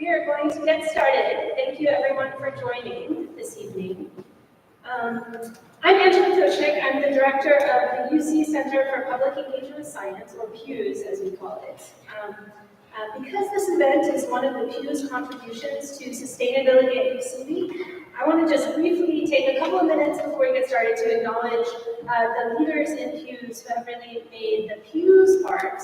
We are going to get started. Thank you everyone for joining this evening. I'm Angela Toshnik. I'm the director of the UC Center for Public Engagement with Science, or PEWS as we call it. Because this event is one of the PEWS contributions to sustainability at UCB, I want to just briefly take a couple of minutes before we get started to acknowledge the leaders in PEWS who have really made the PEWS part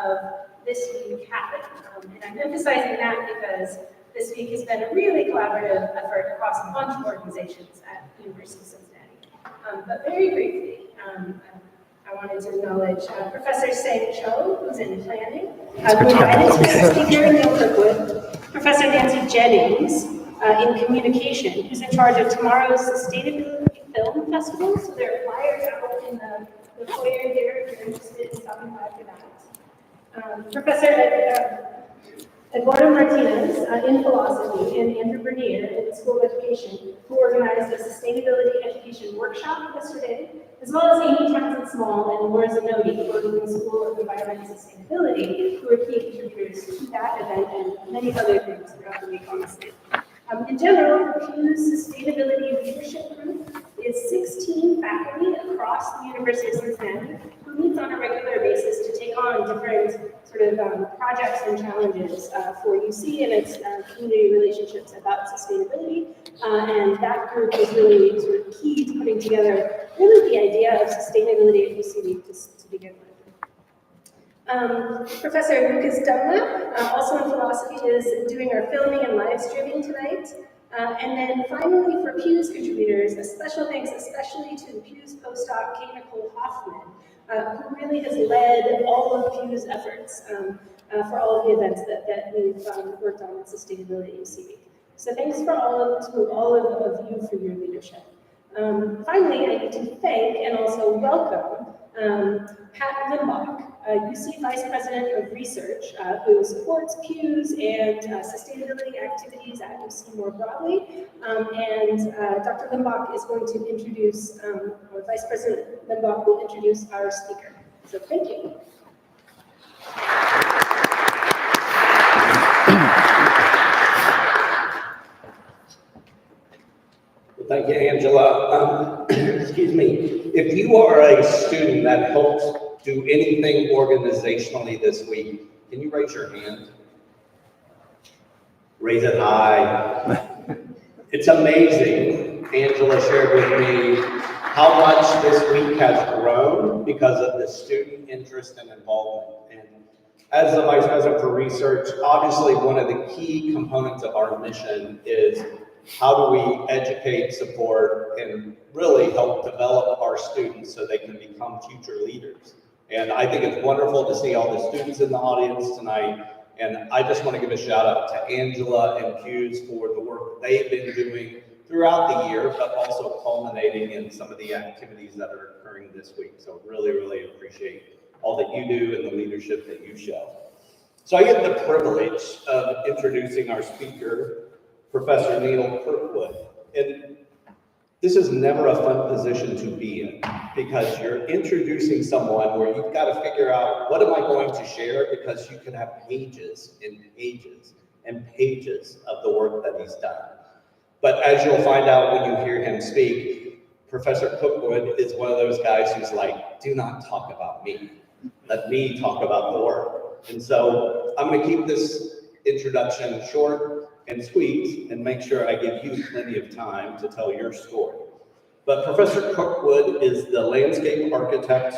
of this week happen. And I'm emphasizing that because this week has been a really collaborative effort across a bunch of organizations at the University of Cincinnati. But very briefly, I wanted to acknowledge Professor Sang Cho, who's in planning, who invited special speaker Niall Kirkwood, Professor Nancy Jennings in communication, who's in charge of tomorrow's Sustainability Film Festival. So there are flyers out in the foyer here if you're interested in stopping by for that. Professor Eduardo Martinez in philosophy and Andrew Bernier in the School of Education, who organized a sustainability education workshop yesterday, as well as Amy Townsend Small and Laura Zanotti, working in the School of Environment and Sustainability, who are key contributors to that event and many other things throughout the week on the stage. In general, the PEWS Sustainability Leadership Group is 16 faculty across the University of Cincinnati who meets on a regular basis to take on different sort of projects and challenges for UC and its community relationships about sustainability. And that group is really sort of key to putting together really the idea of sustainability at UCB to begin with. Professor Lucas Dunlap, also in philosophy, is doing our filming and live streaming tonight. And then finally, for PEWS contributors, a special thanks especially to the PEWS postdoc, Kate Nicole Hoffman, who really has led all of PEWS efforts for all of the events that we've worked on in sustainability at UCB. So thanks for all of you for your leadership. Finally, I need to thank and also welcome Pat Limbach, UC Vice President of Research, who supports PEWS and sustainability activities at UC more broadly. And Dr. Limbach is going to introduce, or Vice President Limbach will introduce our speaker. So thank you. Thank you, Angela. Excuse me. If you are a student that helped do anything organizationally this week, can you raise your hand? Raise it high. It's amazing. Angela shared with me how much this week has grown because of the student interest and involvement. And as the Vice President for Research, obviously one of the key components of our mission is how do we educate, support, and really help develop our students so they can become future leaders. And I think it's wonderful to see all the students in the audience tonight. And I just want to give a shout out to Angela and PEWS for the work they've been doing throughout the year, but also culminating in some of the activities that are occurring this week. So really, really appreciate all that you do and the leadership that you show. So I get the privilege of introducing our speaker, Professor Niall Kirkwood. And this is never a fun position to be in because you're introducing someone where you've got to figure out what am I going to share, because you can have pages and pages and pages of the work that he's done. But as you'll find out when you hear him speak, Professor Kirkwood is one of those guys who's like, do not talk about me. Let me talk about the work. And so I'm going to keep this introduction short and sweet and make sure I give you plenty of time to tell your story. But Professor Kirkwood is the landscape architect,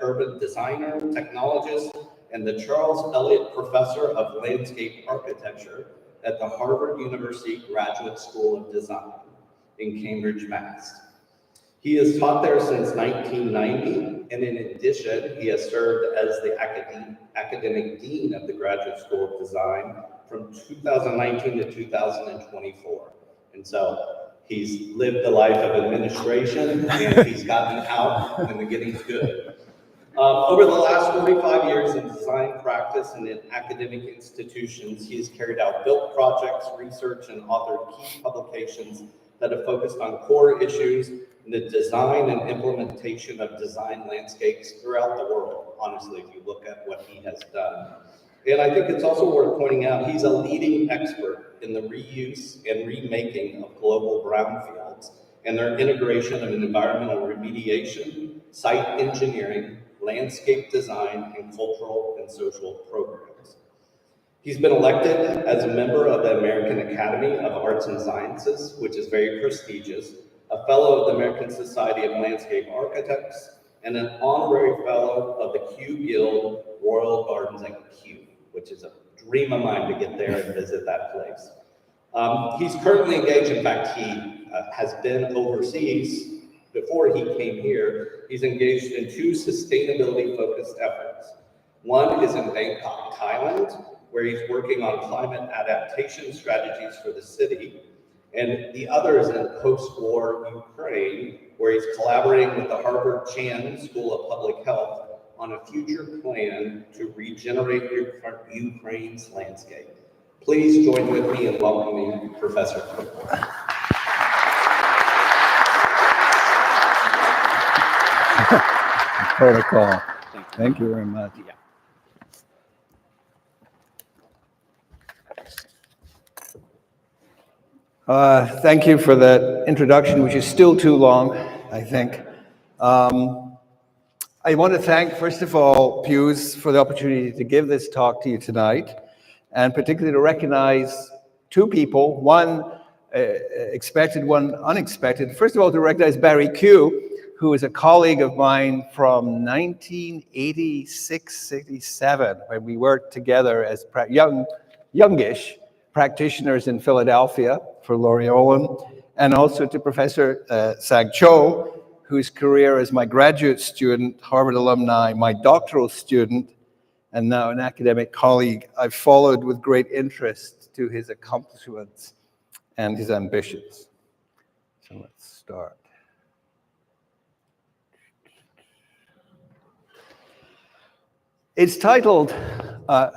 urban designer, technologist, and the Charles Elliott Professor of Landscape Architecture at the Harvard University Graduate School of Design in Cambridge, Mass. He has taught there since 1990, and in addition, he has served as the academic dean of the Graduate School of Design from 2019 to 2024. And so he's lived a life of administration, and he's gotten out, and the getting's good. Over the last 45 years in design practice and in academic institutions, he has carried out built projects, research, and authored key publications that have focused on core issues in the design and implementation of design landscapes throughout the world, honestly, if you look at what he has done. And I think it's also worth pointing out, he's a leading expert in the reuse and remaking of global brownfields and their integration of environmental remediation, site engineering, landscape design, and cultural and social programs. He's been elected as a member of the American Academy of Arts and Sciences, which is very prestigious, a fellow of the American Society of Landscape Architects, and an honorary fellow of the Kew Guild Royal Gardens at Kew, which is a dream of mine to get there and visit that place. He's currently engaged, in fact, he has been overseas before he came here. He's engaged in 2 sustainability-focused efforts. One is in Bangkok, Thailand, where he's working on climate adaptation strategies for the city. And the other is in post-war Ukraine, where he's collaborating with the Harvard Chan School of Public Health on a future plan to regenerate Ukraine's landscape. Please join with me in welcoming Professor Kirkwood. Protocol. Thank you very much. Yeah. Thank you for that introduction, which is still too long, I think. I want to thank, first of all, Pews for the opportunity to give this talk to you tonight, and particularly to recognize 2 people, one expected, one unexpected. First of all, to recognize Barry Kew, who is a colleague of mine from 1986-87, when we worked together as youngish practitioners in Philadelphia for Laurie Olin, and also to Professor Sang Cho, whose career as my graduate student, Harvard alumni, my doctoral student, and now an academic colleague, I've followed with great interest to his accomplishments and his ambitions. So let's start. It's titled,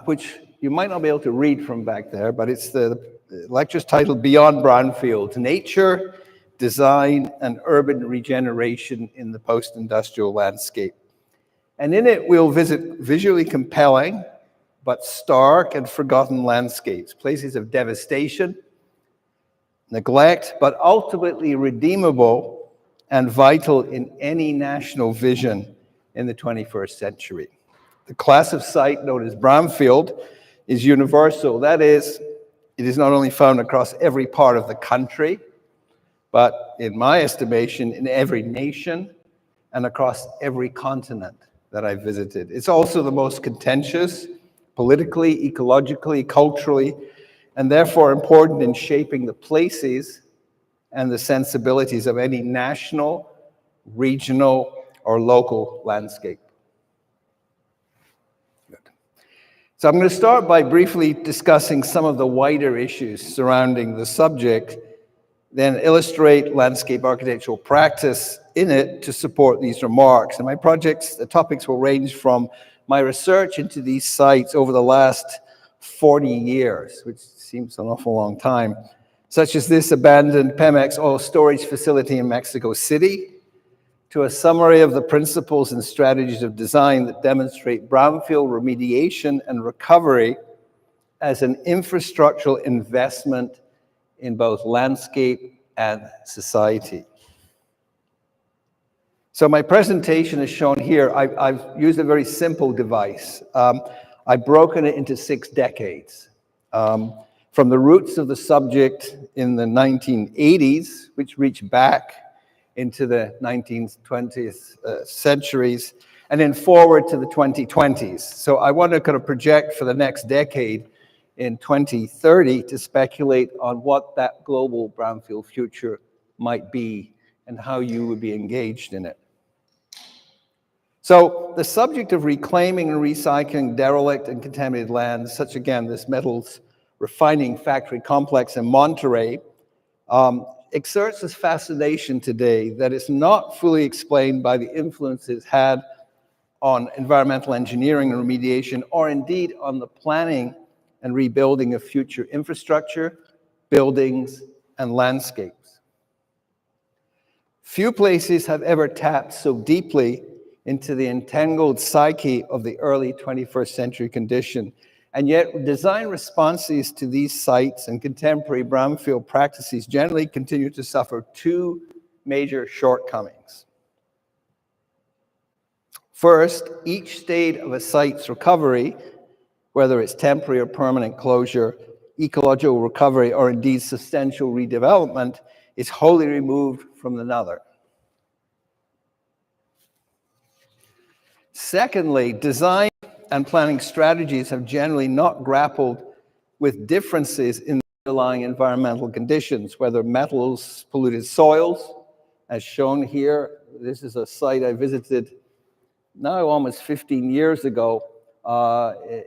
which you might not be able to read from back there, but it's the lecture's titled Beyond Brownfields, Nature, Design, and Urban Regeneration in the Post-Industrial Landscape. And in it, we'll visit visually compelling, but stark and forgotten landscapes, places of devastation, neglect, but ultimately redeemable and vital in any national vision in the 21st century. The class of site known as brownfield is universal. That is, it is not only found across every part of the country, but in my estimation, in every nation and across every continent that I've visited. It's also the most contentious, politically, ecologically, culturally, and therefore important in shaping the places and the sensibilities of any national, regional, or local landscape. So I'm going to start by briefly discussing some of the wider issues surrounding the subject, then illustrate landscape architectural practice in it to support these remarks. And my projects, the topics will range from my research into these sites over the last 40 years, which seems an awful long time, such as this abandoned Pemex oil storage facility in Mexico City, to a summary of the principles and strategies of design that demonstrate brownfield remediation and recovery as an infrastructural investment in both landscape and society. So my presentation is shown here. I've used a very simple device. I've broken it into 6 decades. From the roots of the subject in the 1980s, which reach back into the 19th, 20th centuries, and then forward to the 2020s. So I want to kind of project for the next decade in 2030 to speculate on what that global brownfield future might be and how you would be engaged in it. So the subject of reclaiming and recycling derelict and contaminated lands, such again, this metals refining factory complex in Monterey, exerts this fascination today that is not fully explained by the influences had on environmental engineering and remediation, or indeed on the planning and rebuilding of future infrastructure, buildings, and landscapes. Few places have ever tapped so deeply into the entangled psyche of the early 21st century condition And yet, design responses to these sites and contemporary brownfield practices generally continue to suffer two major shortcomings. First, each state of a site's recovery, whether it's temporary or permanent closure, ecological recovery, or indeed substantial redevelopment, is wholly removed from another. Secondly, design and planning strategies have generally not grappled with differences in the underlying environmental conditions, whether metals, polluted soils, as shown here. This is a site I visited now almost 15 years ago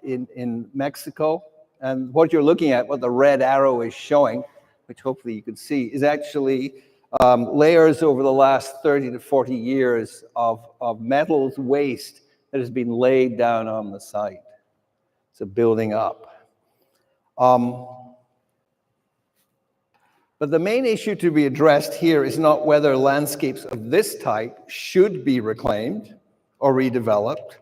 in Mexico. And what you're looking at, what the red arrow is showing, which hopefully you can see, is actually layers over the last 30 to 40 years of metals waste that has been laid down on the site. So building up. But the main issue to be addressed here is not whether landscapes of this type should be reclaimed or redeveloped,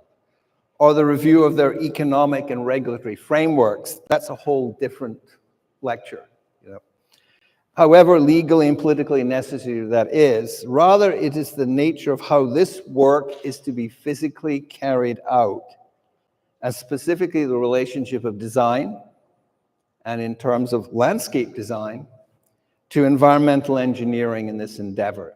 or the review of their economic and regulatory frameworks. That's a whole different lecture. However legally and politically necessary that is, rather it is the nature of how this work is to be physically carried out, and specifically the relationship of design, and in terms of landscape design, to environmental engineering in this endeavor.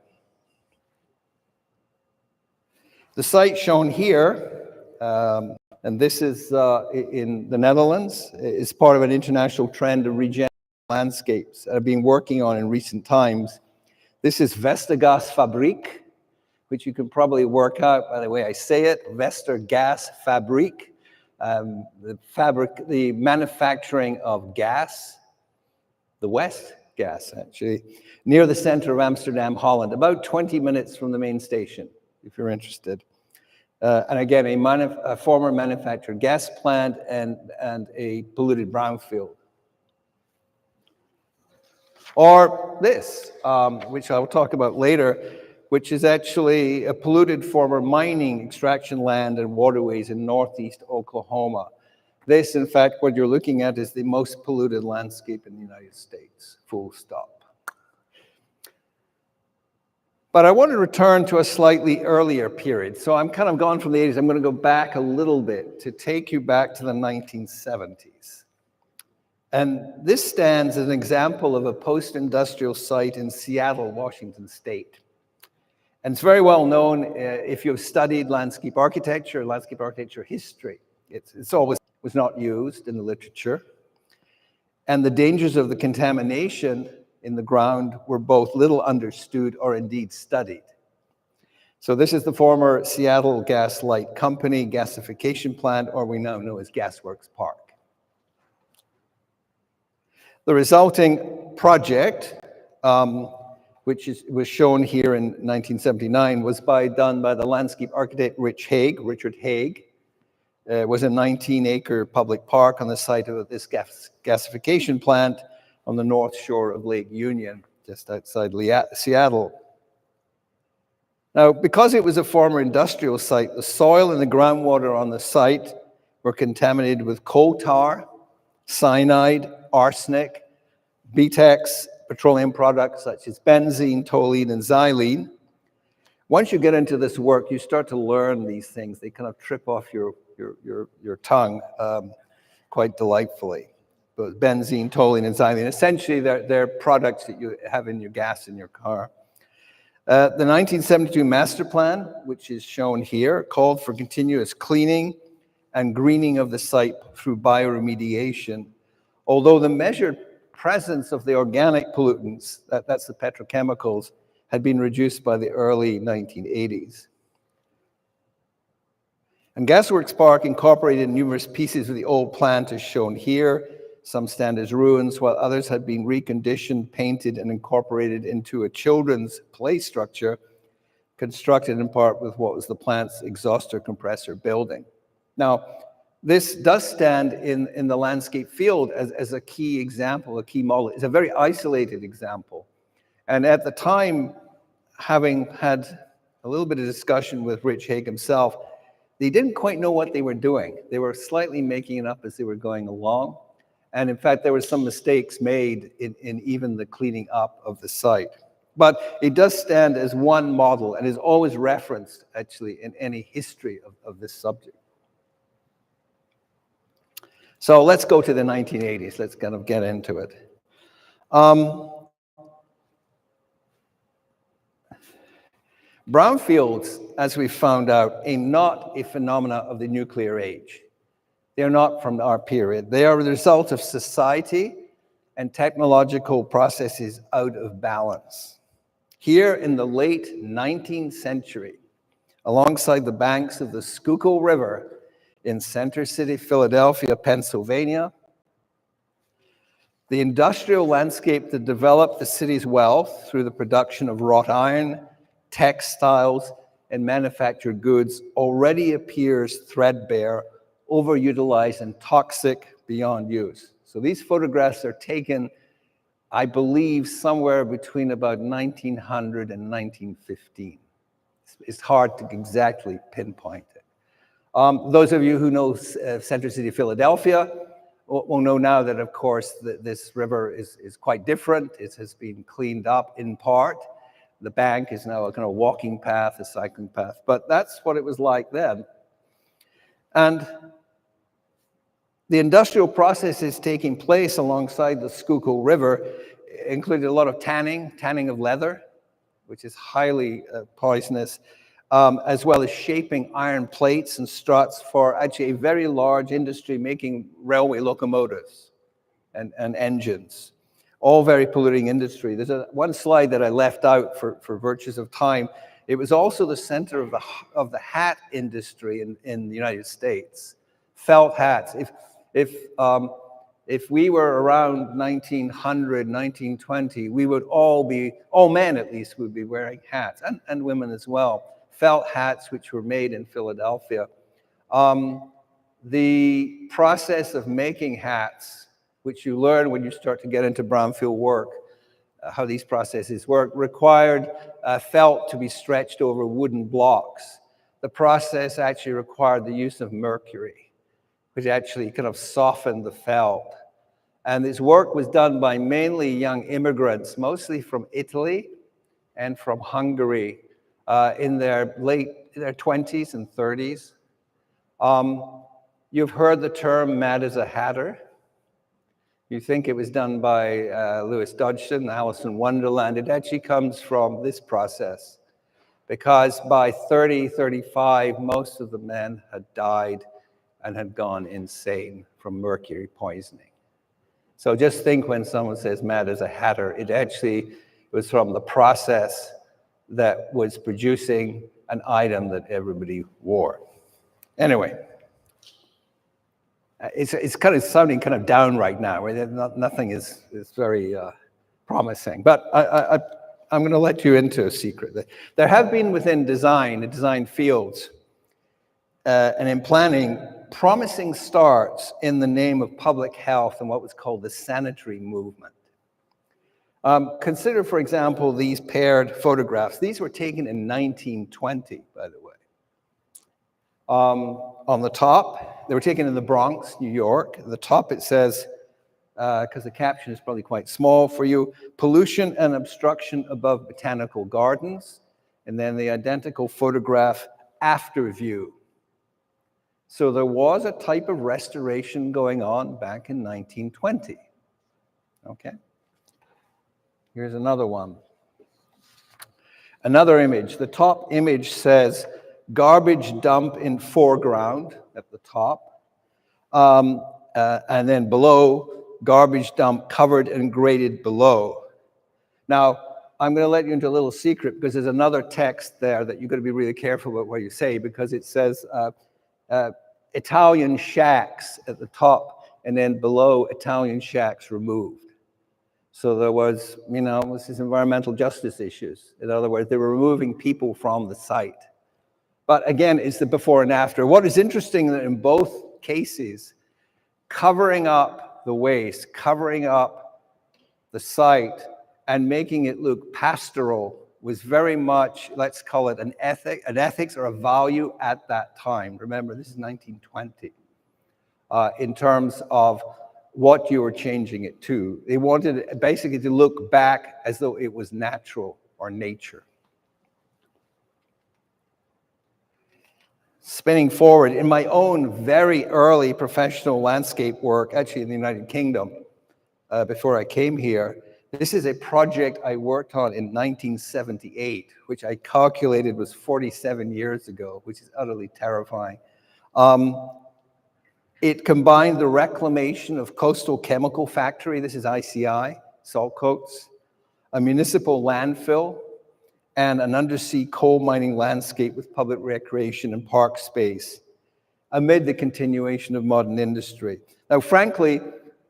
The site shown here, and this is in the Netherlands, is part of an international trend of regeneration landscapes that I've been working on in recent times. This is Westergasfabriek, which you can probably work out by the way I say it, Westergasfabriek, the manufacturing of gas, the West gas actually, near the center of Amsterdam, Holland, about 20 minutes from the main station, if you're interested. And again, a former manufactured gas plant and a polluted brownfield. Or this, which I'll talk about later, which is actually a polluted former mining extraction land and waterways in northeast Oklahoma. This, in fact, what you're looking at is the most polluted landscape in the United States, full stop. But I want to return to a slightly earlier period. So I'm kind of gone from the 80s. I'm going to go back a little bit to take you back to the 1970s. And this stands as an example of a post-industrial site in Seattle, Washington State. And it's very well known if you've studied landscape architecture history. It's always was not used in the literature. And the dangers of the contamination in the ground were both little understood or indeed studied. So this is the former Seattle Gas Light Company gasification plant, or we now know as Gasworks Park. The resulting project, which was shown here in 1979, was done by the landscape architect Richard Haig. It was a 19-acre public park on the site of this gasification plant on the north shore of Lake Union, just outside Seattle. Now, because it was a former industrial site, the soil and the groundwater on the site were contaminated with coal tar, cyanide, arsenic, BTEX, petroleum products such as benzene, toluene, and xylene. Once you get into this work, you start to learn these things. They kind of trip off your tongue quite delightfully. But benzene, toluene, and xylene, essentially they're products that you have in your gas in your car. The 1972 master plan, which is shown here, called for continuous cleaning and greening of the site through bioremediation. Although the measured presence of the organic pollutants, that's the petrochemicals, had been reduced by the early 1980s. And Gasworks Park incorporated numerous pieces of the old plant as shown here. Some stand as ruins, while others had been reconditioned, painted, and incorporated into a children's play structure, constructed in part with what was the plant's exhauster compressor building. Now, this does stand in the landscape field as a key example, a key model. It's a very isolated example. And at the time, having had a little bit of discussion with Rich Haig himself, They didn't quite know what they were doing. They were slightly making it up as they were going along. And in fact, there were some mistakes made in even the cleaning up of the site. But it does stand as one model and is always referenced, actually, in any history of this subject. So let's go to the 1980s. Let's kind of get into it. Brownfields, as we found out, are not a phenomena of the nuclear age. They're not from our period. They are the result of society and technological processes out of balance. Here in the late 19th century, alongside the banks of the Schuylkill River in Center City, Philadelphia, Pennsylvania, the industrial landscape that developed the city's wealth through the production of wrought iron, textiles, and manufactured goods already appears threadbare, overutilized, and toxic beyond use. So these photographs are taken, I believe, somewhere between about 1900 and 1915. It's hard to exactly pinpoint it. Those of you who know Center City, Philadelphia, will know now that, of course, this river is quite different. It has been cleaned up in part. The bank is now a kind of walking path, a cycling path, but that's what it was like then. And the industrial processes taking place alongside the Schuylkill River included a lot of tanning of leather, which is highly poisonous, as well as shaping iron plates and struts for actually a very large industry making railway locomotives and engines. All very polluting industry. There's one slide that I left out for virtues of time. It was also the center of the hat industry in the United States. Felt hats. If we were around 1900, 1920, we would all men at least, would be wearing hats, and women as well. Felt hats, which were made in Philadelphia. The process of making hats, which you learn when you start to get into brownfield work, how these processes work, required felt to be stretched over wooden blocks. The process actually required the use of mercury, which actually kind of softened the felt. And this work was done by mainly young immigrants, mostly from Italy and from Hungary, in their 20s and 30s. You've heard the term mad as a hatter. You think it was done by Lewis Dodgson, Alice in Wonderland. It actually comes from this process, because by 30, 35, most of the men had died and had gone insane from mercury poisoning. So just think when someone says mad as a hatter, it actually was from the process that was producing an item that everybody wore. Anyway, it's kind of sounding kind of down right now, where nothing is very promising. But I'm going to let you into a secret. There have been within design fields, and in planning, promising starts in the name of public health and what was called the sanitary movement. Consider, for example, these paired photographs. These were taken in 1920, by the way. On the top, they were taken in the Bronx, New York. At the top it says, because the caption is probably quite small for you, pollution and obstruction above botanical gardens, and then the identical photograph after view. So there was a type of restoration going on back in 1920. Okay. Here's another one. Another image. The top image says garbage dump in foreground at the top. And then below, garbage dump covered and graded below. Now, I'm going to let you into a little secret, because there's another text there that you've got to be really careful about what you say, because it says Italian shacks at the top, and then below, Italian shacks removed. So there was, this is environmental justice issues. In other words, they were removing people from the site. But again, it's the before and after. What is interesting that in both cases, covering up the waste, covering up the site, and making it look pastoral was very much, let's call it an ethics or a value at that time. Remember, this is 1920. In terms of what you were changing it to. They wanted it basically to look back as though it was natural or nature. Spinning forward, in my own very early professional landscape work, actually in the United Kingdom, before I came here, this is a project I worked on in 1978, which I calculated was 47 years ago, which is utterly terrifying. It combined the reclamation of coastal chemical factory, this is ICI, salt coats, a municipal landfill, and an undersea coal mining landscape with public recreation and park space amid the continuation of modern industry. Now, frankly,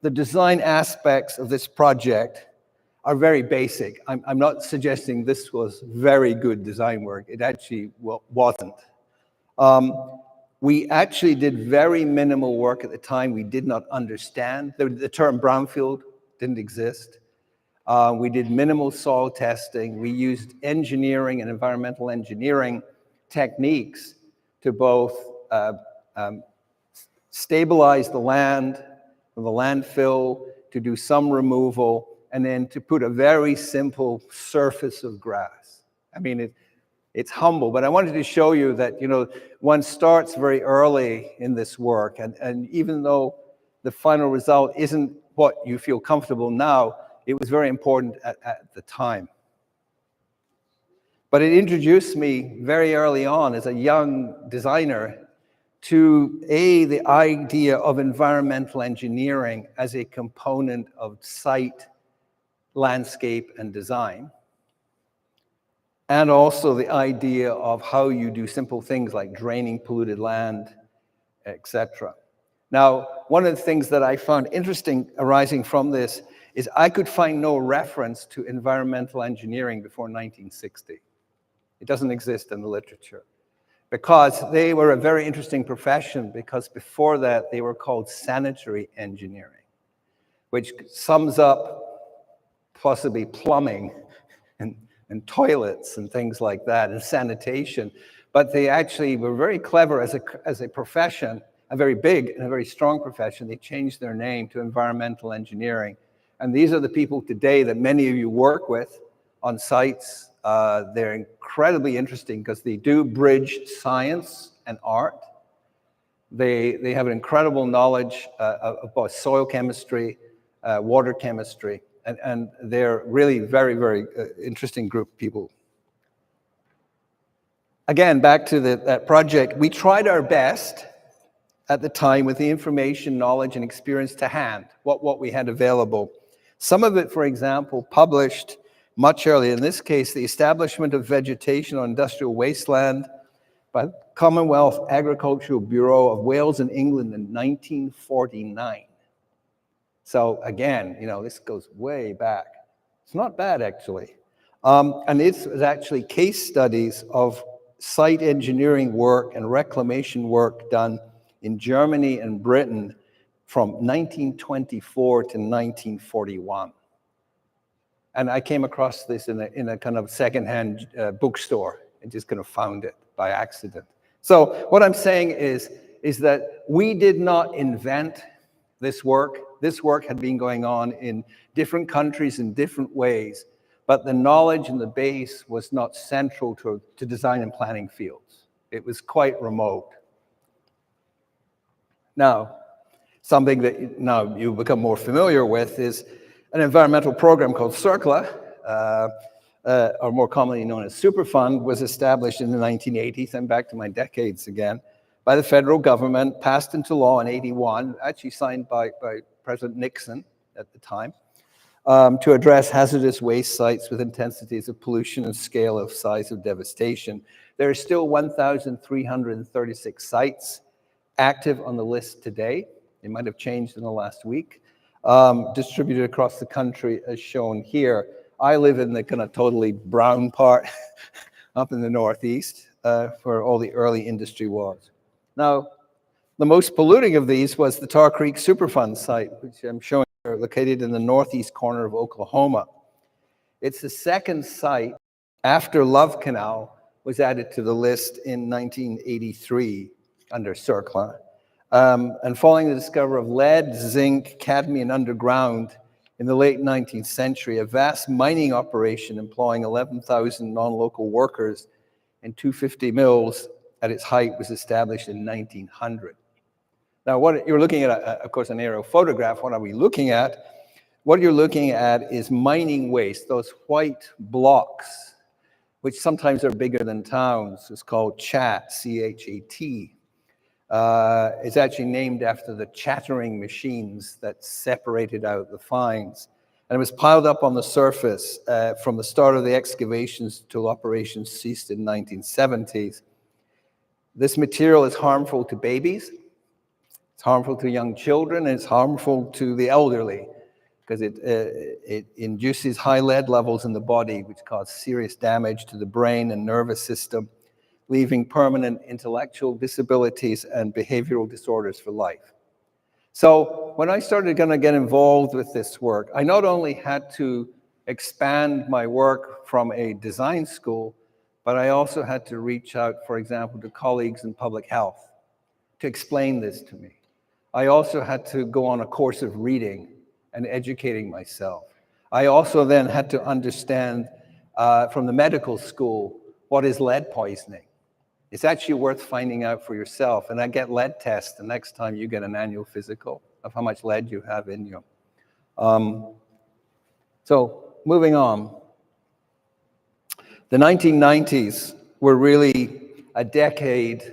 the design aspects of this project are very basic. I'm not suggesting this was very good design work. It actually wasn't. We actually did very minimal work at the time. We did not understand. The term brownfield didn't exist. We did minimal soil testing. We used engineering and environmental engineering techniques to both stabilize the land, the landfill, to do some removal, and then to put a very simple surface of grass. I mean, it's humble, but I wanted to show you that, you know, one starts very early in this work, and even though the final result isn't what you feel comfortable now, it was very important at the time. But it introduced me very early on as a young designer to the idea of environmental engineering as a component of site, landscape, and design. And also the idea of how you do simple things like draining polluted land, etc. Now, one of the things that I found interesting arising from this is I could find no reference to environmental engineering before 1960. It doesn't exist in the literature. Because they were a very interesting profession, because before that they were called sanitary engineering, which sums up possibly plumbing and toilets and things like that, and sanitation. But they actually were very clever as a profession, a very big and a very strong profession. They changed their name to environmental engineering. And these are the people today that many of you work with on sites. They're incredibly interesting because they do bridge science and art. They have an incredible knowledge of both soil chemistry, water chemistry, and they're really very, very interesting group of people. Again, back to that project, we tried our best at the time with the information, knowledge, and experience to hand, what we had available. Some of it, for example, published much earlier. In this case, the establishment of vegetation on industrial wasteland by the Commonwealth Agricultural Bureau of Wales and England in 1949. So again, you know, this goes way back. It's not bad, actually. And it was actually case studies of site engineering work and reclamation work done in Germany and Britain from 1924 to 1941. And I came across this in a kind of secondhand bookstore and just kind of found it by accident. So what I'm saying is that we did not invent this work. This work had been going on in different countries in different ways, but the knowledge and the base was not central to design and planning fields. It was quite remote. Now, something that now you become more familiar with is an environmental program called CERCLA, or more commonly known as Superfund, was established in the 1980s, and back to my decades again, by the federal government, passed into law in 81, actually signed by President Nixon at the time, to address hazardous waste sites with intensities of pollution and scale of size of devastation. There are still 1,336 sites active on the list today. They might have changed in the last week, distributed across the country as shown here. I live in the kind of totally brown part up in the Northeast, where all the early industry was. Now, the most polluting of these was the Tar Creek Superfund site, which I'm showing here, located in the northeast corner of Oklahoma. It's the second site after Love Canal was added to the list in 1983 under CERCLA. And following the discovery of lead, zinc, cadmium underground in the late 19th century, a vast mining operation employing 11,000 non-local workers and 250 mills at its height was established in 1900. Now, what you're looking at, of course, an aerial photograph. What are we looking at? What you're looking at is mining waste, those white blocks, which sometimes are bigger than towns. It's called chat, C-H-A-T. It's actually named after the chattering machines that separated out the fines. And it was piled up on the surface from the start of the excavations till operations ceased in the 1970s. This material is harmful to babies, it's harmful to young children, and it's harmful to the elderly because it induces high lead levels in the body, which cause serious damage to the brain and nervous system, leaving permanent intellectual disabilities and behavioral disorders for life. So when I started going to get involved with this work, I not only had to expand my work from a design school, but I also had to reach out, for example, to colleagues in public health to explain this to me. I also had to go on a course of reading and educating myself. I also then had to understand from the medical school, what is lead poisoning? It's actually worth finding out for yourself. And I get lead tests the next time you get an annual physical of how much lead you have in you. So moving on. The 1990s were really a decade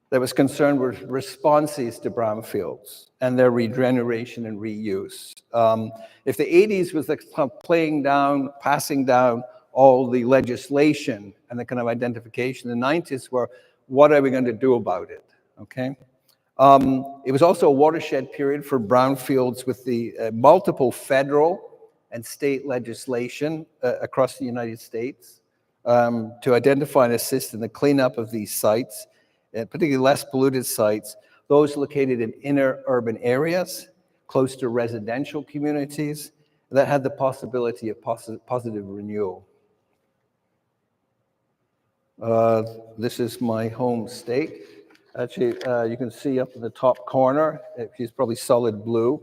that was concerned with responses to brownfields and their regeneration and reuse. If the 80s was the passing down all the legislation and the kind of identification, the 90s were, what are we going to do about it, okay? It was also a watershed period for brownfields with the multiple federal and state legislation across the United States to identify and assist in the cleanup of these sites, particularly less polluted sites, those located in inner urban areas, close to residential communities, that had the possibility of positive renewal. This is my home state. Actually, you can see up in the top corner, it's probably solid blue.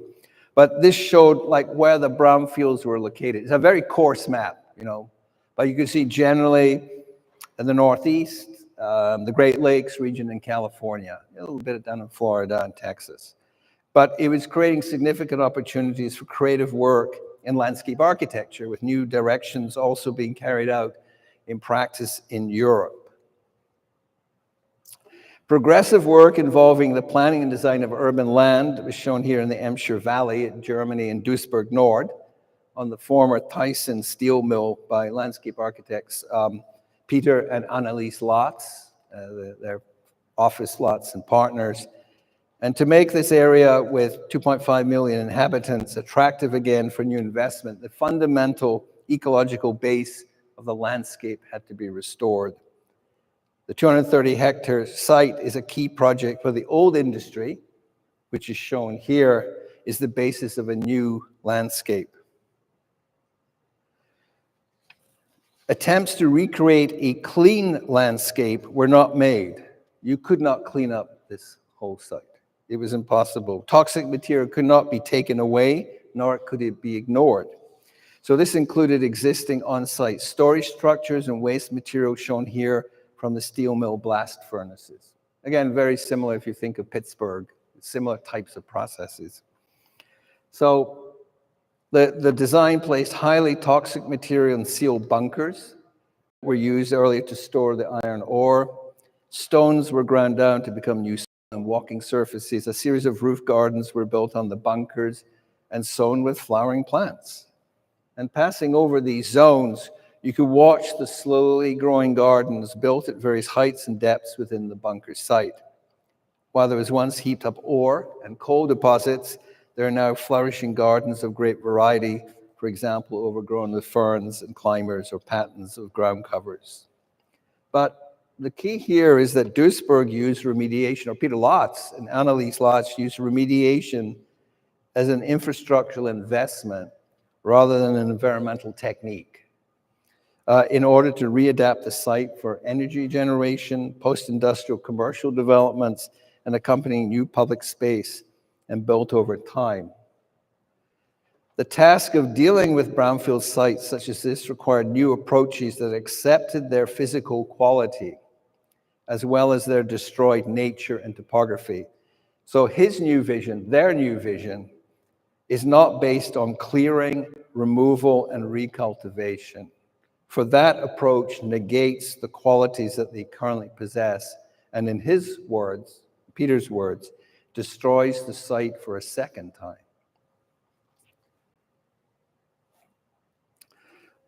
But this showed like where the brownfields were located. It's a very coarse map, you know, but you can see generally in the Northeast, the Great Lakes region in California, a little bit down in Florida and Texas. But it was creating significant opportunities for creative work in landscape architecture, with new directions also being carried out in practice in Europe. Progressive work involving the planning and design of urban land was shown here in the Emscher Valley in Germany and Duisburg Nord on the former Thyssen steel mill by landscape architects Peter and Annelies Lotz, their office lots and partners. And to make this area with 2.5 million inhabitants attractive again for new investment, the fundamental ecological base of the landscape had to be restored. The 230-hectare site is a key project for the old industry, which is shown here, is the basis of a new landscape. Attempts to recreate a clean landscape were not made. You could not clean up this whole site. It was impossible. Toxic material could not be taken away, nor could it be ignored. So this included existing on-site storage structures and waste material shown here from the steel mill blast furnaces. Again, very similar if you think of Pittsburgh, similar types of processes. So the design placed highly toxic material in sealed bunkers, were used earlier to store the iron ore. Stones were ground down to become new and walking surfaces. A series of roof gardens were built on the bunkers and sown with flowering plants. And passing over these zones, you could watch the slowly growing gardens built at various heights and depths within the bunker site. While there was once heaped up ore and coal deposits, there are now flourishing gardens of great variety, for example, overgrown with ferns and climbers or patterns of ground covers. But the key here is that Duisburg used remediation, or Peter Lotz and Annelies Lotz used remediation as an infrastructural investment rather than an environmental technique. in order to readapt the site for energy generation, post-industrial commercial developments, and accompanying new public space, and built over time. The task of dealing with brownfield sites such as this required new approaches that accepted their physical quality, as well as their destroyed nature and topography. So his new vision, their new vision, is not based on clearing, removal, and recultivation. For that approach negates the qualities that they currently possess, and in his words, Peter's words, destroys the site for a second time.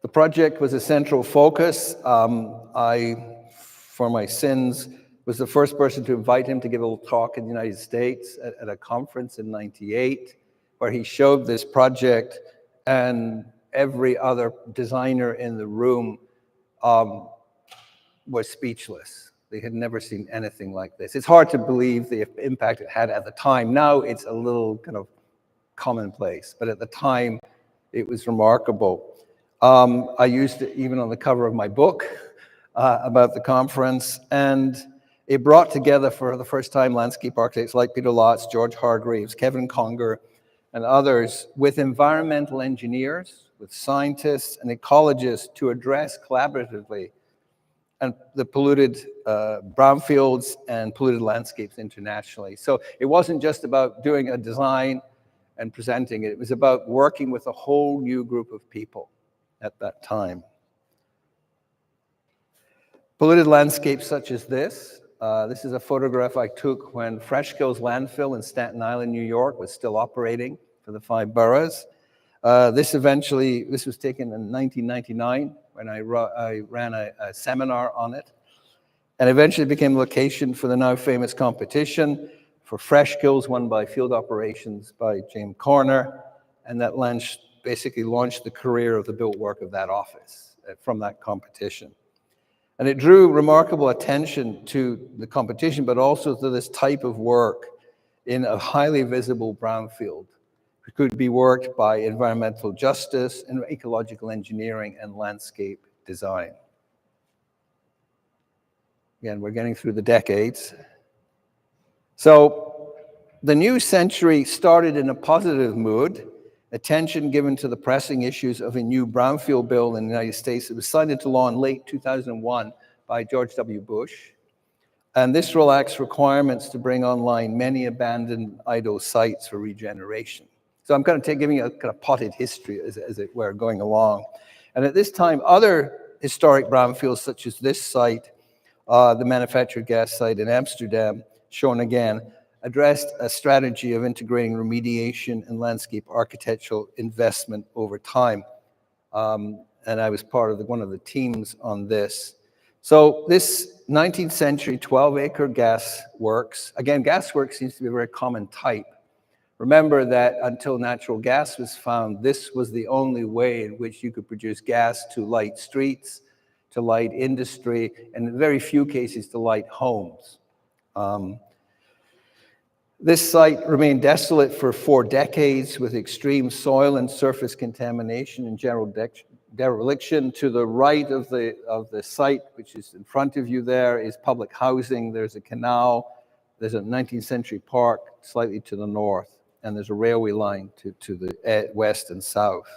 The project was a central focus. For my sins, was the first person to invite him to give a little talk in the United States at a conference in '98, where he showed this project, and every other designer in the room was speechless. They had never seen anything like this. It's hard to believe the impact it had at the time. Now it's a little kind of commonplace, but at the time it was remarkable. I used it even on the cover of my book about the conference, and it brought together for the first time landscape architects like Peter Lotz, George Hargreaves, Kevin Conger, and others with environmental engineers, with scientists and ecologists to address collaboratively and the polluted brownfields and polluted landscapes internationally. So it wasn't just about doing a design and presenting it. It was about working with a whole new group of people at that time. Polluted landscapes such as this. This is a photograph I took when Freshkills landfill in Staten Island, New York was still operating for the 5 boroughs. This was taken in 1999 when I ran a seminar on it, and eventually became a location for the now famous competition for Freshkills, won by Field Operations by James Corner, and that basically launched the career of the built work of that office from that competition. And it drew remarkable attention to the competition, but also to this type of work in a highly visible brownfield. It could be worked by environmental justice and ecological engineering and landscape design. Again, we're getting through the decades. So the new century started in a positive mood, attention given to the pressing issues of a new brownfield bill in the United States. It was signed into law in late 2001 by George W. Bush. And this relaxed requirements to bring online many abandoned idle sites for regeneration. So I'm kind of giving you a kind of potted history as it were going along. And at this time, other historic brownfields such as this site, the manufactured gas site in Amsterdam, shown again, addressed a strategy of integrating remediation and landscape architectural investment over time. And I was part of one of the teams on this. So this 19th century 12-acre gas works, again, gas works seems to be a very common type. Remember that until natural gas was found, this was the only way in which you could produce gas to light streets, to light industry, and in very few cases to light homes. This site remained desolate for 4 decades with extreme soil and surface contamination and general dereliction. To the right of the site, which is in front of you there, is public housing. There's a canal. There's a 19th century park slightly to the north, and there's a railway line to the west and south.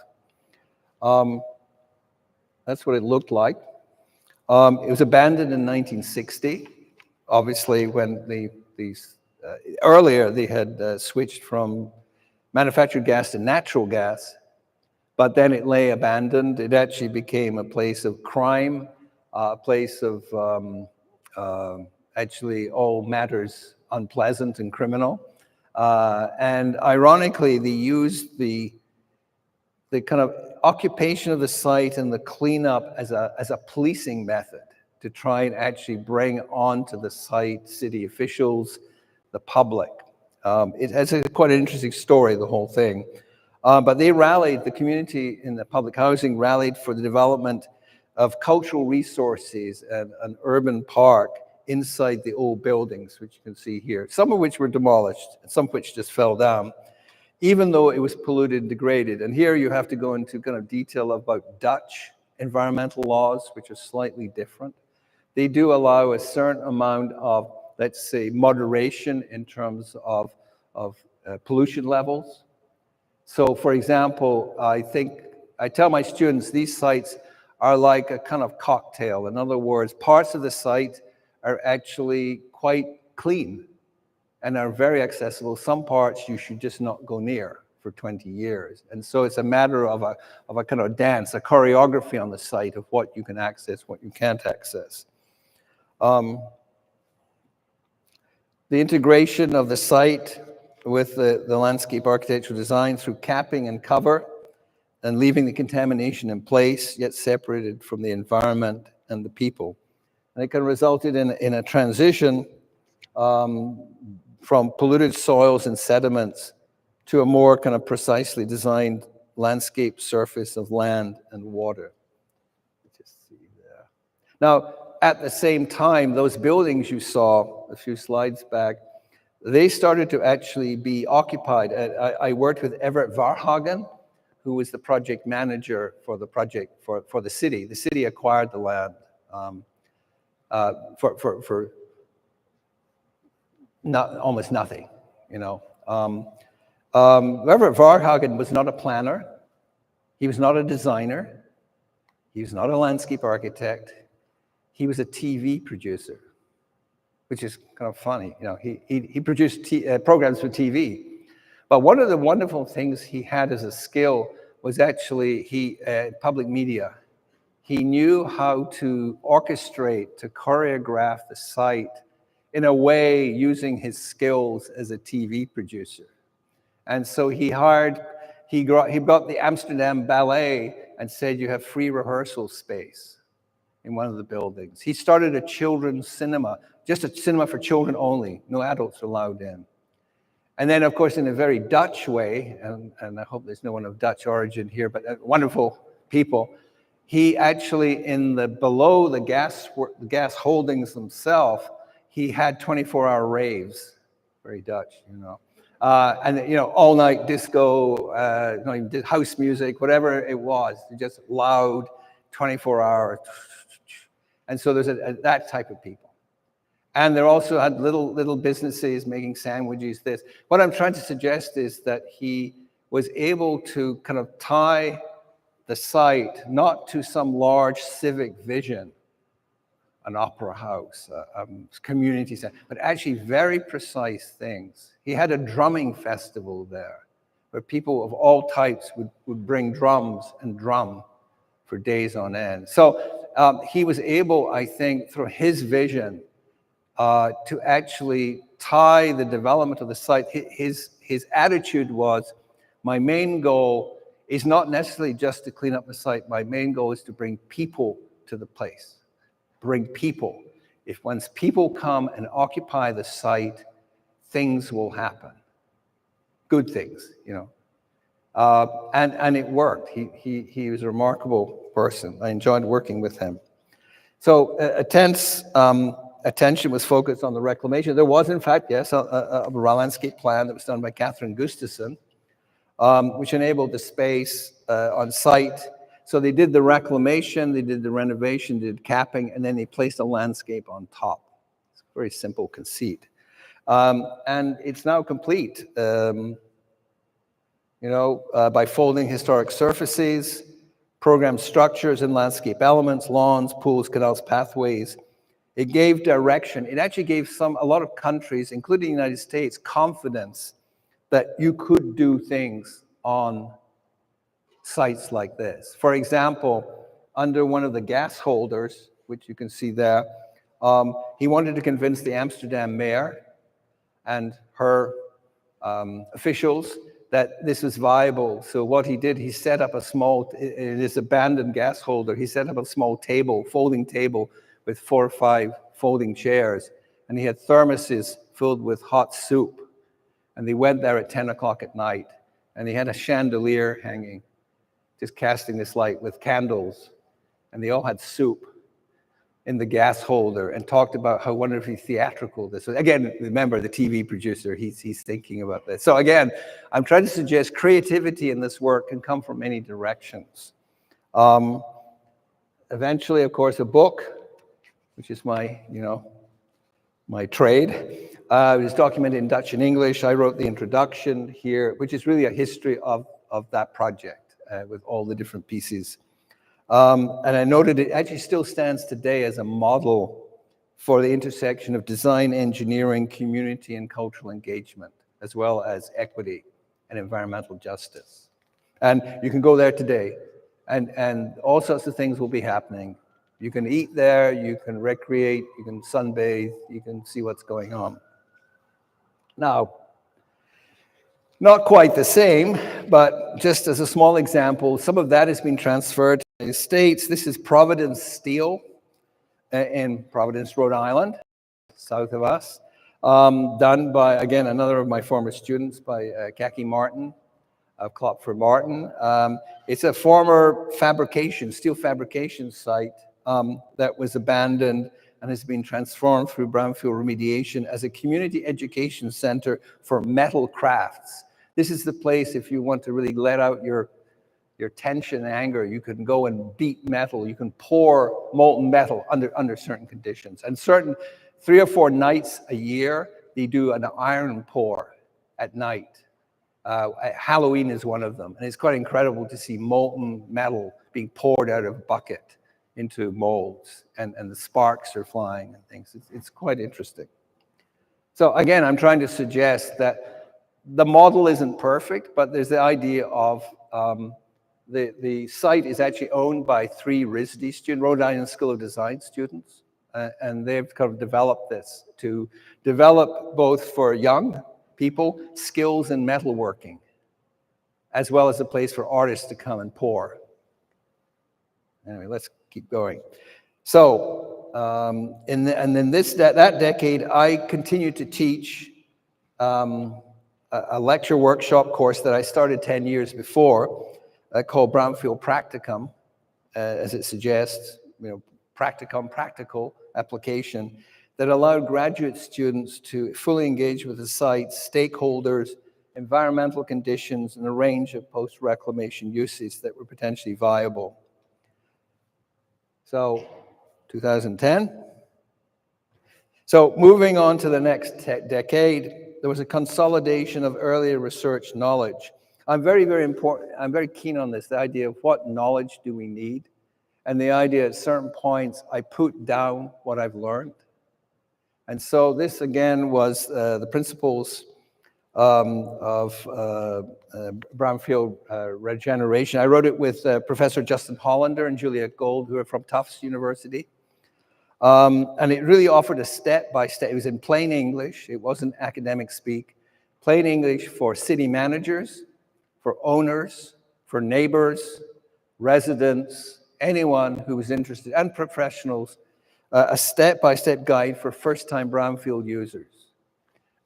That's what it looked like. It was abandoned in 1960, obviously when earlier they had switched from manufactured gas to natural gas, but then it lay abandoned. It actually became a place of crime, a place of actually all matters unpleasant and criminal. And ironically, they used the kind of occupation of the site and the cleanup as a policing method to try and actually bring onto the site city officials, the public. It has quite an interesting story, the whole thing. But they rallied, the community in the public housing rallied for the development of cultural resources and an urban park inside the old buildings, which you can see here, some of which were demolished, some of which just fell down, even though it was polluted and degraded. And here you have to go into kind of detail about Dutch environmental laws, which are slightly different. They do allow a certain amount of, let's say, moderation in terms of pollution levels. So, for example, I tell my students these sites are like a kind of cocktail. In other words, parts of the site are actually quite clean and are very accessible. Some parts you should just not go near for 20 years. And so it's a matter of a kind of dance, a choreography on the site of what you can access, what you can't access. The integration of the site with the landscape architectural design through capping and cover and leaving the contamination in place, yet separated from the environment and the people. And it can result in a transition from polluted soils and sediments to a more kind of precisely designed landscape surface of land and water. Just see there. Now, at the same time, those buildings you saw a few slides back, they started to actually be occupied. I worked with Everett Varhagen, who was the project manager for the project for the city. The city acquired the land for almost nothing, you know. Everett Varhagen was not a planner. He was not a designer. He was not a landscape architect. He was a TV producer, which is kind of funny. You know, he produced programs for TV. But one of the wonderful things he had as a skill was actually public media. He knew how to orchestrate, to choreograph the site in a way using his skills as a TV producer. And so he got the Amsterdam Ballet and said, you have free rehearsal space in one of the buildings. He started a children's cinema, just a cinema for children only, no adults allowed in. And then, of course, in a very Dutch way, and I hope there's no one of Dutch origin here, but wonderful people, he actually, below the gas holdings themselves, he had 24-hour raves, very Dutch, you know. And, you know, all-night disco, house music, whatever it was, just loud, 24-hour. And so there's that type of people. And they also had little businesses making sandwiches, this. What I'm trying to suggest is that he was able to kind of tie the site not to some large civic vision, an opera house, a community center, but actually very precise things. He had a drumming festival there where people of all types would bring drums and drum for days on end. So he was able, I think, through his vision, to actually tie the development of the site. His attitude was, my main goal is not necessarily just to clean up the site. My main goal is to bring people to the place. Bring people. Once people come and occupy the site, things will happen. Good things, you know. And it worked. He was a remarkable person. I enjoyed working with him. So attention was focused on the reclamation. There was, in fact, yes, a landscape plan that was done by Catherine Gustafson, which enabled the space on site. So they did the reclamation, they did the renovation, they did capping, and then they placed a landscape on top. It's a very simple conceit. And it's now complete, by folding historic surfaces, programmed structures and landscape elements, lawns, pools, canals, pathways. It gave direction. It actually gave a lot of countries, including the United States, confidence that you could do things on sites like this. For example, under one of the gas holders, which you can see there, he wanted to convince the Amsterdam mayor and her officials that this was viable. So what he did, he set up in this abandoned gas holder, he set up a small table, folding table, with 4 or 5 folding chairs, and he had thermoses filled with hot soup. And they went there at 10 o'clock at night, and he had a chandelier hanging, just casting this light with candles, and they all had soup in the gas holder and talked about how wonderfully theatrical this was. Again, remember, the TV producer, he's thinking about this. So again, I'm trying to suggest creativity in this work can come from many directions. eventually, of course, a book, which is my, my trade. It was documented in Dutch and English. I wrote the introduction here, which is really a history of that project with all the different pieces. And I noted it actually still stands today as a model for the intersection of design, engineering, community, and cultural engagement, as well as equity and environmental justice. And you can go there today, and all sorts of things will be happening. You can eat there, you can recreate, you can sunbathe, you can see what's going on. Now, not quite the same, but just as a small example, some of that has been transferred to the United States. This is Providence Steel in Providence, Rhode Island, south of us, done by, again, another of my former students, by Kaki Martin of Klopfer Martin. It's a former steel fabrication site that was abandoned and has been transformed through brownfield remediation as a community education center for metal crafts. This is the place, if you want to really let out your tension and anger, you can go and beat metal. You can pour molten metal under certain conditions. And 3 or 4 nights a year, they do an iron pour at night. Halloween is one of them. And it's quite incredible to see molten metal being poured out of a bucket into molds, and the sparks are flying and things. It's quite interesting. So again, I'm trying to suggest that the model isn't perfect, but there's the idea of the site is actually owned by 3 RISD students, Rhode Island School of Design students, and they've kind of developed this to develop both for young people skills in metalworking, as well as a place for artists to come and pour. Anyway, let's keep going. So, in that decade, I continued to teach a lecture workshop course that I started 10 years before, called Brownfield Practicum, as it suggests, practicum, practical application, that allowed graduate students to fully engage with the site, stakeholders, environmental conditions, and a range of post-reclamation uses that were potentially viable. So, 2010. So moving on to the next decade, there was a consolidation of earlier research knowledge. I'm very keen on this, the idea of what knowledge do we need, and the idea at certain points I put down what I've learned. And so this again was the principles of brownfield regeneration. I wrote it with Professor Justin Hollander and Julia Gold, who are from Tufts University. And it really offered a step-by-step. It was in plain English. It wasn't academic speak. Plain English for city managers, for owners, for neighbors, residents, anyone who was interested, and professionals, a step-by-step guide for first-time brownfield users.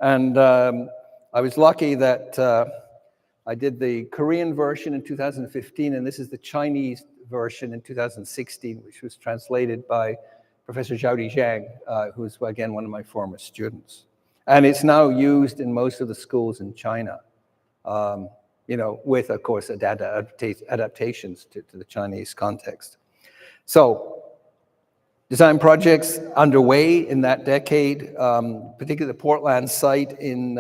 And I was lucky that I did the Korean version in 2015, and this is the Chinese version in 2016, which was translated by Professor Zhaodi Zhang, who's, again, one of my former students. And it's now used in most of the schools in China, with, of course, adaptations to the Chinese context. So, design projects underway in that decade, particularly the Portland site in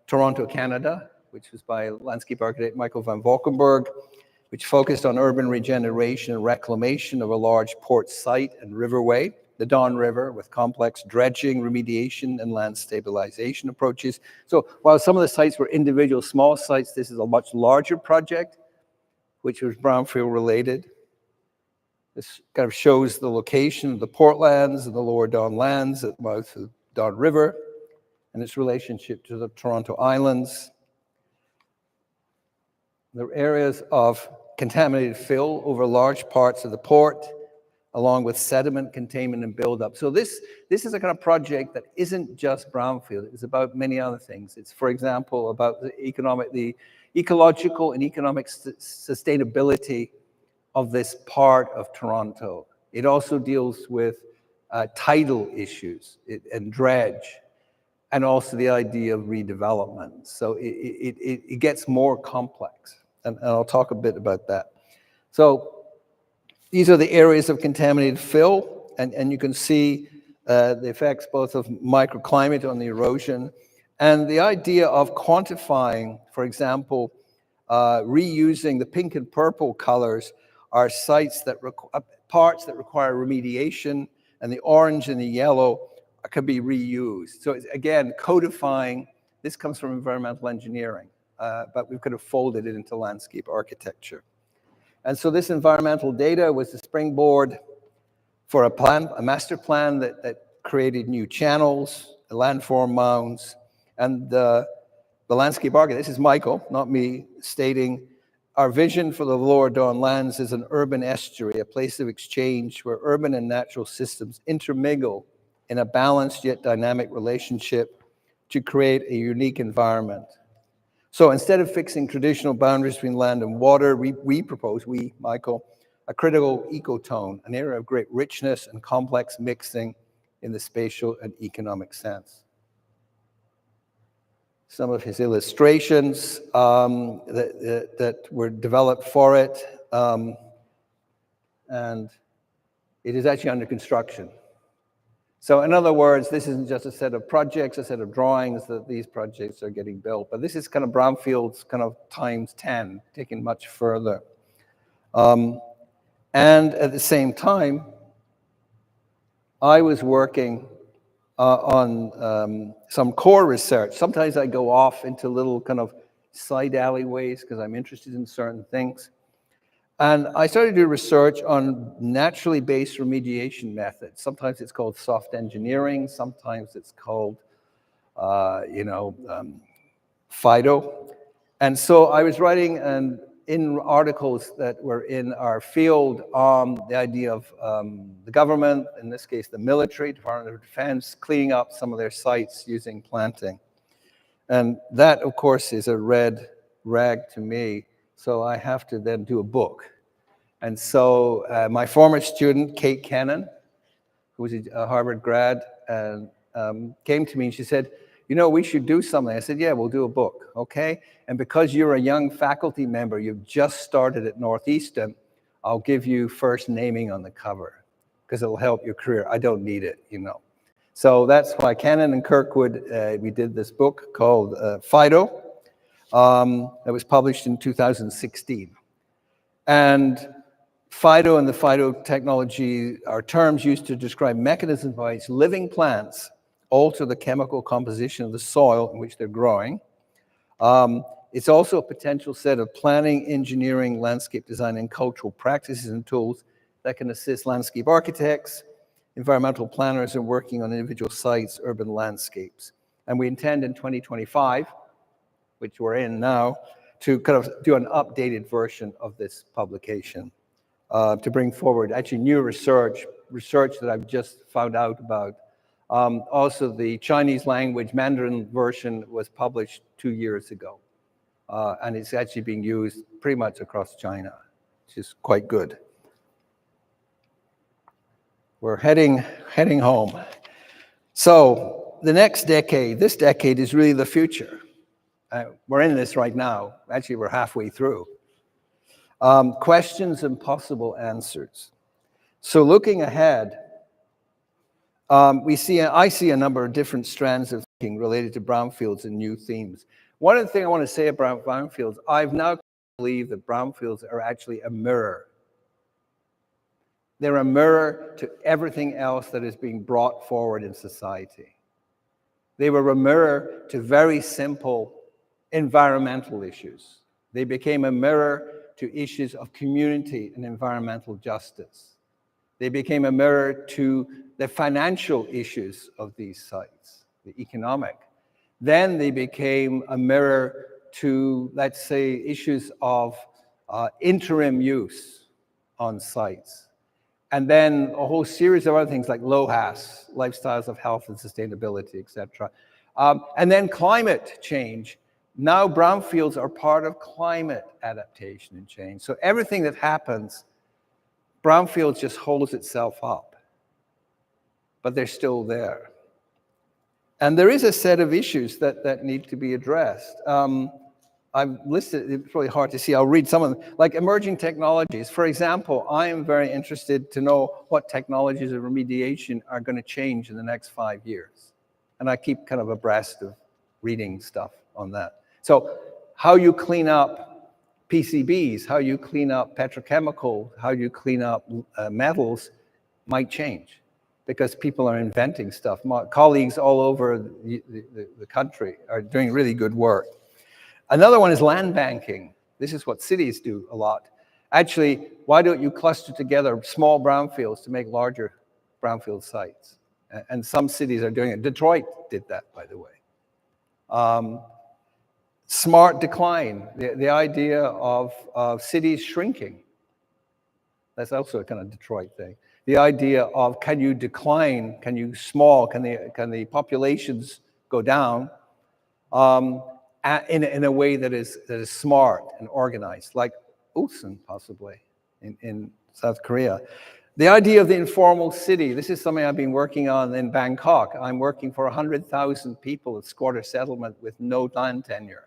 Toronto, Canada, which was by landscape architect Michael van Valkenburg, which focused on urban regeneration and reclamation of a large port site and riverway, the Don River, with complex dredging, remediation, and land stabilization approaches. So while some of the sites were individual small sites, this is a much larger project, which was brownfield related. This kind of shows the location of the Portlands and the lower Don lands at the mouth of the Don River and its relationship to the Toronto Islands. There are areas of contaminated fill over large parts of the port, along with sediment containment and buildup. So this is a kind of project that isn't just brownfield. It's about many other things. It's, for example, about the ecological and economic sustainability of this part of Toronto. It also deals with tidal issues and dredge, and also the idea of redevelopment. So it gets more complex, and I'll talk a bit about that. So These are the areas of contaminated fill, and you can see the effects both of microclimate on the erosion, and the idea of quantifying, for example, reusing the pink and purple colors are sites that parts that require remediation, and the orange and the yellow can be reused. So it's, again, codifying. This comes from environmental engineering, but we've kind of folded it into landscape architecture. And so this environmental data was the springboard for a master plan that created new channels, landform mounds, and the landscape architect, this is Michael, not me, stating, our vision for the Lower Don lands is an urban estuary, a place of exchange where urban and natural systems intermingle in a balanced yet dynamic relationship to create a unique environment. So instead of fixing traditional boundaries between land and water, we propose, Michael, a critical ecotone, an area of great richness and complex mixing in the spatial and economic sense. Some of his illustrations that were developed for it, and it is actually under construction. So in other words, this isn't just a set of projects, a set of drawings that these projects are getting built, but this is kind of brownfields kind of times 10, taken much further. And at the same time, I was working on some core research. Sometimes I go off into little kind of side alleyways because I'm interested in certain things. And I started to do research on naturally based remediation methods. Sometimes it's called soft engineering. Sometimes it's called, FIDO. And so I was writing in articles that were in our field on the idea of the government, in this case, the military, Department of Defense, cleaning up some of their sites using planting. And that, of course, is a red rag to me. So I have to then do a book. And so my former student, Kate Kennan, who was a Harvard grad, came to me and she said, you know, we should do something. I said, yeah, we'll do a book, okay? And because you're a young faculty member, you've just started at Northeastern, I'll give you first naming on the cover because it'll help your career. I don't need it, you know. So that's why Kennan and Kirkwood, we did this book called FIDO. That was published in 2016. And FIDO and the FIDO technology are terms used to describe mechanisms by which living plants alter the chemical composition of the soil in which they're growing. It's also a potential set of planning, engineering, landscape design, and cultural practices and tools that can assist landscape architects, environmental planners, in working on individual sites, urban landscapes. And we intend in 2025, which we're in now, to kind of do an updated version of this publication to bring forward actually new research that I've just found out about. Also, the Chinese language Mandarin version was published 2 years ago, and it's actually being used pretty much across China, which is quite good. We're heading home. So the next decade, this decade is really the future. We're in this right now. Actually, we're halfway through. Questions and possible answers. So looking ahead, I see a number of different strands of thinking related to brownfields and new themes. One of the things I want to say about brownfields, I've now believed that brownfields are actually a mirror. They're a mirror to everything else that is being brought forward in society. They were a mirror to very simple environmental issues. They became a mirror to issues of community and environmental justice. They became a mirror to the financial issues of these sites, the economic. Then they became a mirror to, let's say, issues of interim use on sites. And then a whole series of other things like LOHAS, lifestyles of health and sustainability, et cetera. And then climate change. Now brownfields are part of climate adaptation and change. So everything that happens, brownfields just holds itself up, but they're still there. And there is a set of issues that need to be addressed. I've listed, it's really hard to see. I'll read some of them. Like emerging technologies. For example, I am very interested to know what technologies of remediation are going to change in the next 5 years. And I keep kind of abreast of reading stuff on that. So how you clean up PCBs, how you clean up petrochemical, how you clean up metals might change because people are inventing stuff. My colleagues all over the country are doing really good work. Another one is land banking. This is what cities do a lot. Actually, why don't you cluster together small brownfields to make larger brownfield sites? And some cities are doing it. Detroit did that, by the way. Smart decline, the idea of cities shrinking. That's also a kind of Detroit thing. The idea of can you decline, can you small, can the populations go down in a way that is smart and organized, like Ulsan possibly in South Korea. The idea of the informal city, this is something I've been working on in Bangkok. I'm working for 100,000 people at squatter settlement with no land tenure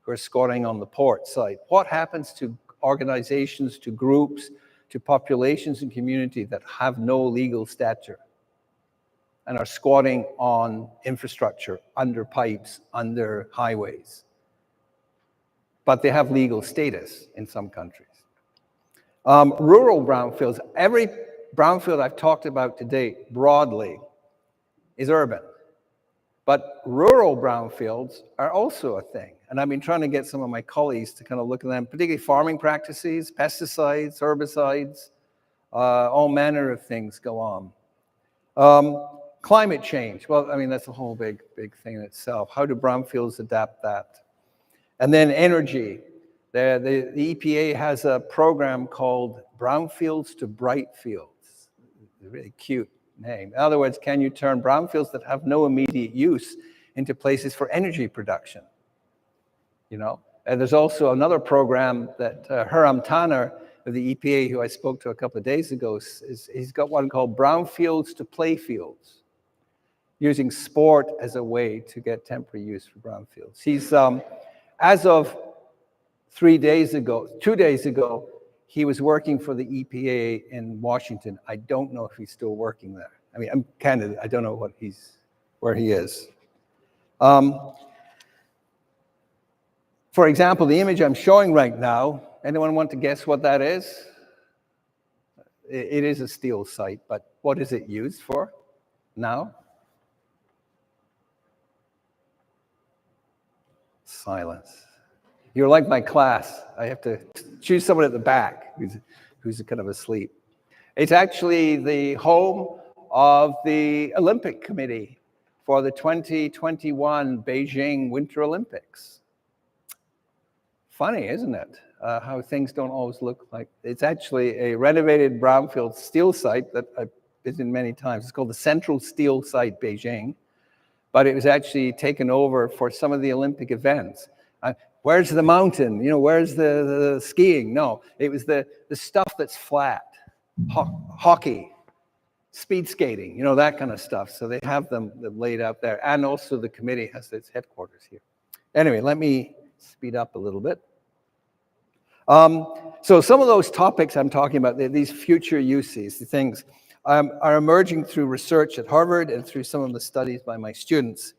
who are squatting on the port site. What happens to organizations, to groups, to populations and community that have no legal stature and are squatting on infrastructure, under pipes, under highways? But they have legal status in some countries. Rural brownfields, every brownfield I've talked about today broadly is urban. But rural brownfields are also a thing. And I've been trying to get some of my colleagues to kind of look at them, particularly farming practices, pesticides, herbicides, all manner of things go on. Climate change, well, I mean, that's a whole big thing in itself. How do brownfields adapt that? And then energy. The EPA has a program called Brownfields to Brightfields. A really cute name. In other words, can you turn brownfields that have no immediate use into places for energy production? You know, and there's also another program that Hiram Tanner of the EPA, who I spoke to a couple of days ago, he's got one called Brownfields to Playfields, using sport as a way to get temporary use for brownfields. He's, as of 2 days ago, he was working for the EPA in Washington. I don't know if he's still working there. I mean, I'm candid, I don't know where he is. For example, the image I'm showing right now, anyone want to guess what that is? It is a steel site, but what is it used for now? Silence. You're like my class. I have to choose someone at the back who's kind of asleep. It's actually the home of the Olympic Committee for the 2021 Beijing Winter Olympics. Funny, isn't it? How things don't always look like. It's actually a renovated brownfield steel site that I've visited many times. It's called the Central Steel Site Beijing, but it was actually taken over for some of the Olympic events. Where's the mountain? You know, where's the skiing? No, it was the stuff that's flat, hockey, speed skating, you know, that kind of stuff. So they have them laid out there. And also the committee has its headquarters here. Anyway, let me speed up a little bit. So some of those topics I'm talking about, these future uses, the things, are emerging through research at Harvard and through some of the studies by my students.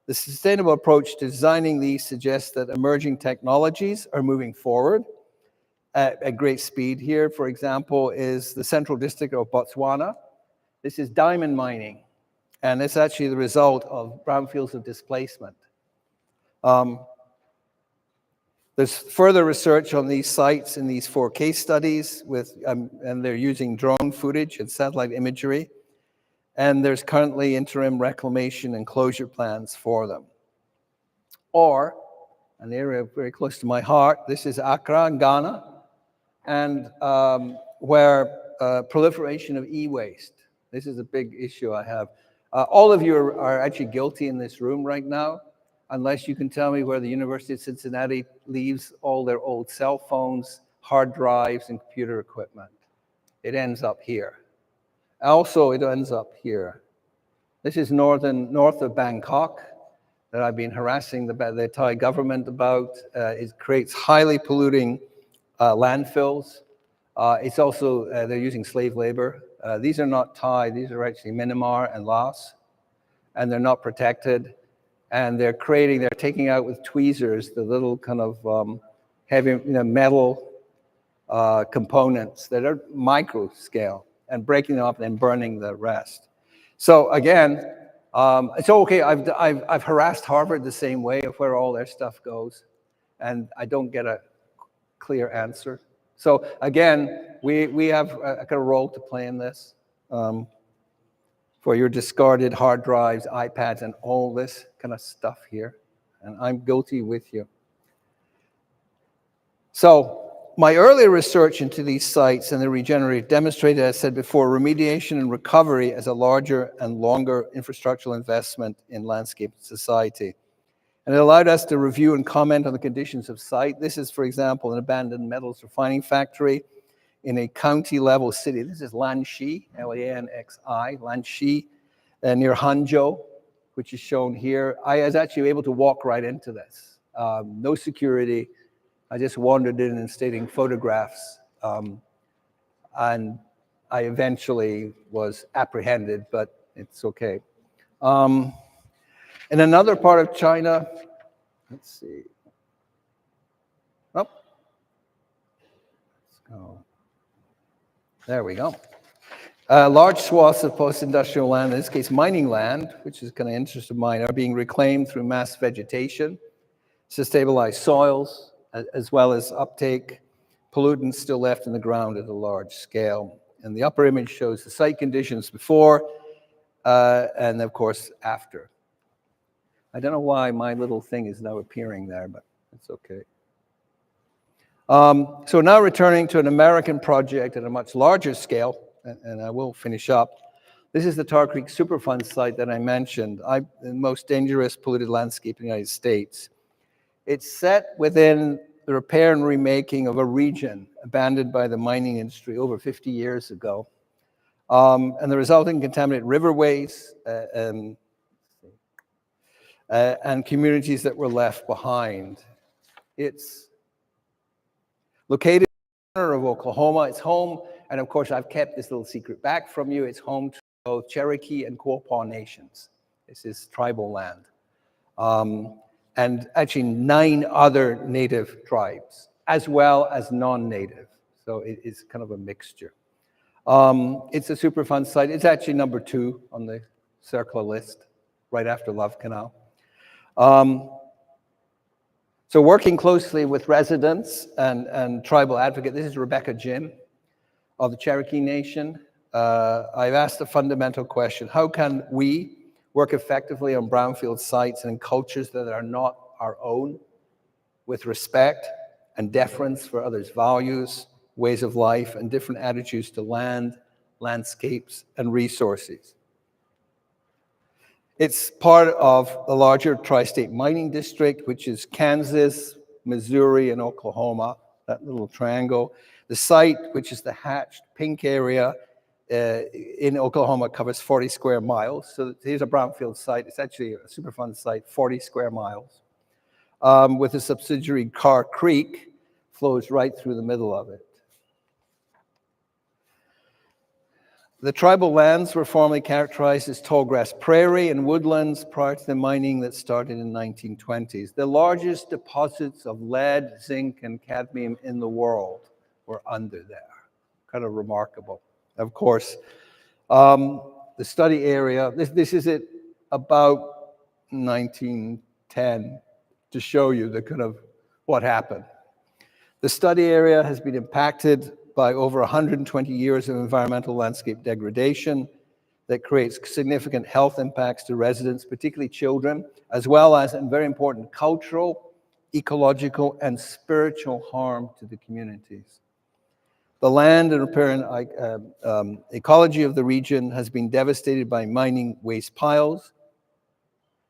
The sustainable approach to designing these suggests that emerging technologies are moving forward at great speed. Here, for example, is the Central District of Botswana. This is diamond mining, and it's actually the result of brownfields of displacement. There's further research on these sites in these 4 case studies and they're using drone footage and satellite imagery. And there's currently interim reclamation and closure plans for them. Or, an area very close to my heart, this is Accra in Ghana, and where proliferation of e-waste. This is a big issue I have. All of you are actually guilty in this room right now, unless you can tell me where the University of Cincinnati leaves all their old cell phones, hard drives, and computer equipment. It ends up here. Also, it ends up here. This is north of Bangkok. that I've been harassing the Thai government about. It creates highly polluting landfills. It's also, they're using slave labor. These are not Thai, these are actually Myanmar and Laos, and they're not protected. And they're taking out with tweezers the little kind of heavy metal components that are micro scale and breaking them up and then burning the rest. So again, it's okay. I've harassed Harvard the same way of where all their stuff goes, and I don't get a clear answer. So again, we have a kind of role to play in this for your discarded hard drives, iPads, and all this kind of stuff here, and I'm guilty with you. So my earlier research into these sites and the regenerate demonstrated, as I said before, remediation and recovery as a larger and longer infrastructural investment in landscape society. And it allowed us to review and comment on the conditions of site. This is, for example, an abandoned metals refining factory in a county-level city. This is Lanxi, L-A-N-X-I, Lanxi, near Hangzhou, which is shown here. I was actually able to walk right into this. No security. I just wandered in and taking photographs, and I eventually was apprehended, but it's okay. In another part of China, let's see. Oh, let's go. There we go. Large swaths of post-industrial land, in this case mining land, which is kind of interest of mine, are being reclaimed through mass vegetation to stabilize soils, as well as uptake pollutants still left in the ground at a large scale. And the upper image shows the site conditions before and, of course, after. I don't know why my little thing is now appearing there, but it's okay. So now returning to an American project at a much larger scale, and I will finish up. This is the Tar Creek Superfund site that I mentioned, the most dangerous polluted landscape in the United States. It's set within the repair and remaking of a region abandoned by the mining industry over 50 years ago. And the resulting contaminated riverways and communities that were left behind. It's located in the center of Oklahoma. It's home, and of course I've kept this little secret back from you, it's home to both Cherokee and Quapaw nations. This is tribal land. And actually 9 other native tribes, as well as non-native. So it is kind of a mixture. It's a Superfund site. It's actually number 2 on the CERCLA list, right after Love Canal. So working closely with residents and tribal advocates, this is Rebecca Jim of the Cherokee Nation. I've asked a fundamental question: how can we work effectively on brownfield sites and in cultures that are not our own, with respect and deference for others' values, ways of life, and different attitudes to land, landscapes, and resources? It's part of the larger tri-state mining district, which is Kansas, Missouri, and Oklahoma, that little triangle. The site, which is the hatched pink area in Oklahoma, covers 40 square miles. So here's a brownfield site. It's actually a Superfund site, 40 square miles, with a subsidiary Carr Creek flows right through the middle of it. The tribal lands were formerly characterized as tallgrass prairie and woodlands prior to the mining that started in the 1920s. The largest deposits of lead, zinc, and cadmium in the world were under there. Kind of remarkable. Of course, the study area, this is it about 1910 to show you the kind of what happened. The study area has been impacted by over 120 years of environmental landscape degradation that creates significant health impacts to residents, particularly children, as well as, and very important, cultural, ecological, and spiritual harm to the communities. The land and riparian ecology of the region has been devastated by mining waste piles,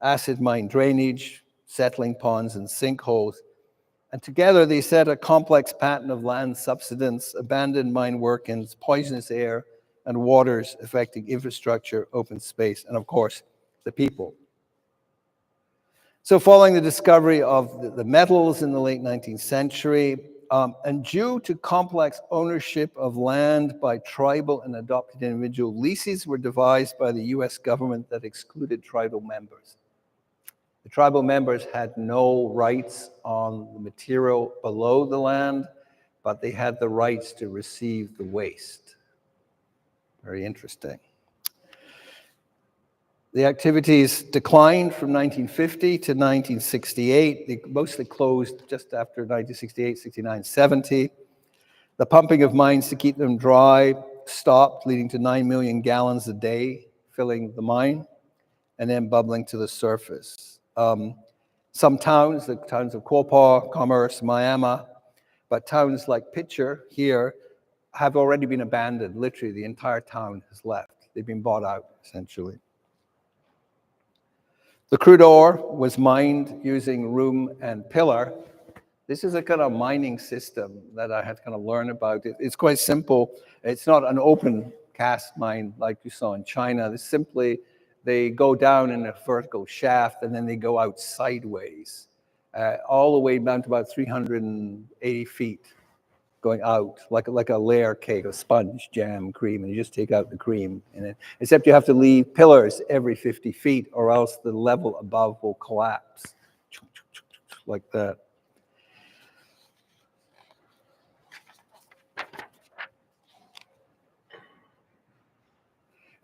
acid mine drainage, settling ponds, and sinkholes. And together they set a complex pattern of land subsidence, abandoned mine workings, poisonous air, and waters affecting infrastructure, open space, and of course, the people. So following the discovery of the metals in the late 19th century, and due to complex ownership of land by tribal and adopted individual, leases were devised by the US government that excluded tribal members. The tribal members had no rights on the material below the land, but they had the rights to receive the waste. Very interesting. The activities declined from 1950 to 1968. They mostly closed just after 1968, 69, 70. The pumping of mines to keep them dry stopped, leading to 9 million gallons a day filling the mine and then bubbling to the surface. Some towns, the towns of Quapaw, Commerce, Miami, but towns like Pitcher here have already been abandoned. Literally, the entire town has left. They've been bought out, essentially. The crude ore was mined using room and pillar. This is a kind of mining system that I had to kind of learn about. It's quite simple. It's not an open cast mine like you saw in China. It's simply, they go down in a vertical shaft and then they go out sideways, all the way down to about 380 feet, going out like a layer cake, a sponge, jam, cream, and you just take out the cream in it. Except you have to leave pillars every 50 feet or else the level above will collapse, like that.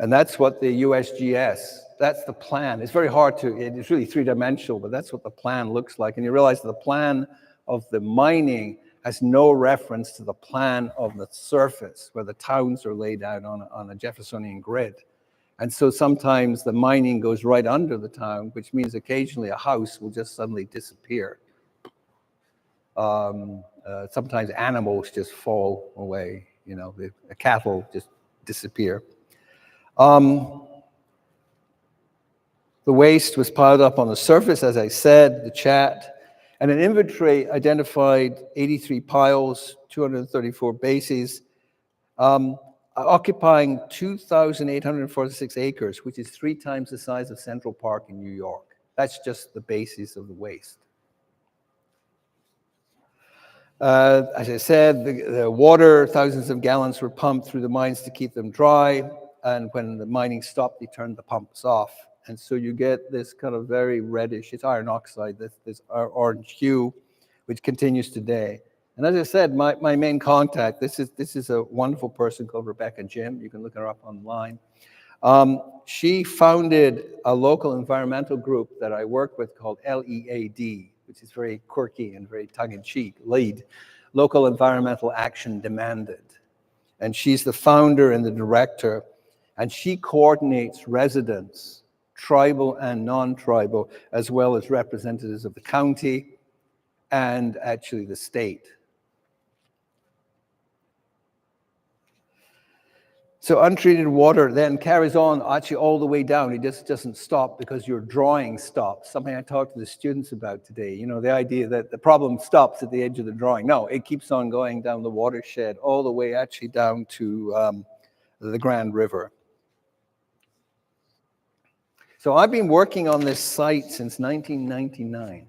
And that's what the USGS, that's the plan. It's very hard to, it's really three-dimensional, but that's what the plan looks like. And you realize that the plan of the mining has no reference to the plan of the surface where the towns are laid out on a Jeffersonian grid. And so sometimes the mining goes right under the town, which means occasionally a house will just suddenly disappear. Sometimes animals just fall away, you know, the cattle just disappear. The waste was piled up on the surface, as I said, the chat, and an inventory identified 83 piles, 234 bases, occupying 2,846 acres, which is 3 times the size of Central Park in New York. That's just the basis of the waste. As I said, the water, thousands of gallons were pumped through the mines to keep them dry. And when the mining stopped, they turned the pumps off. And so you get this kind of very reddish, it's iron oxide, this orange hue, which continues today. And as I said, my main contact, this is a wonderful person called Rebecca Jim. You can look her up online. She founded a local environmental group that I work with called LEAD, which is very quirky and very tongue-in-cheek, LEAD, Local Environmental Action Demanded. And she's the founder and the director, and she coordinates residents, tribal and non-tribal, as well as representatives of the county and actually the state. So untreated water then carries on actually all the way down. It just doesn't stop because your drawing stops. Something I talked to the students about today. You know, the idea that the problem stops at the edge of the drawing. No, it keeps on going down the watershed all the way actually down to the Grand River. So I've been working on this site since 1999.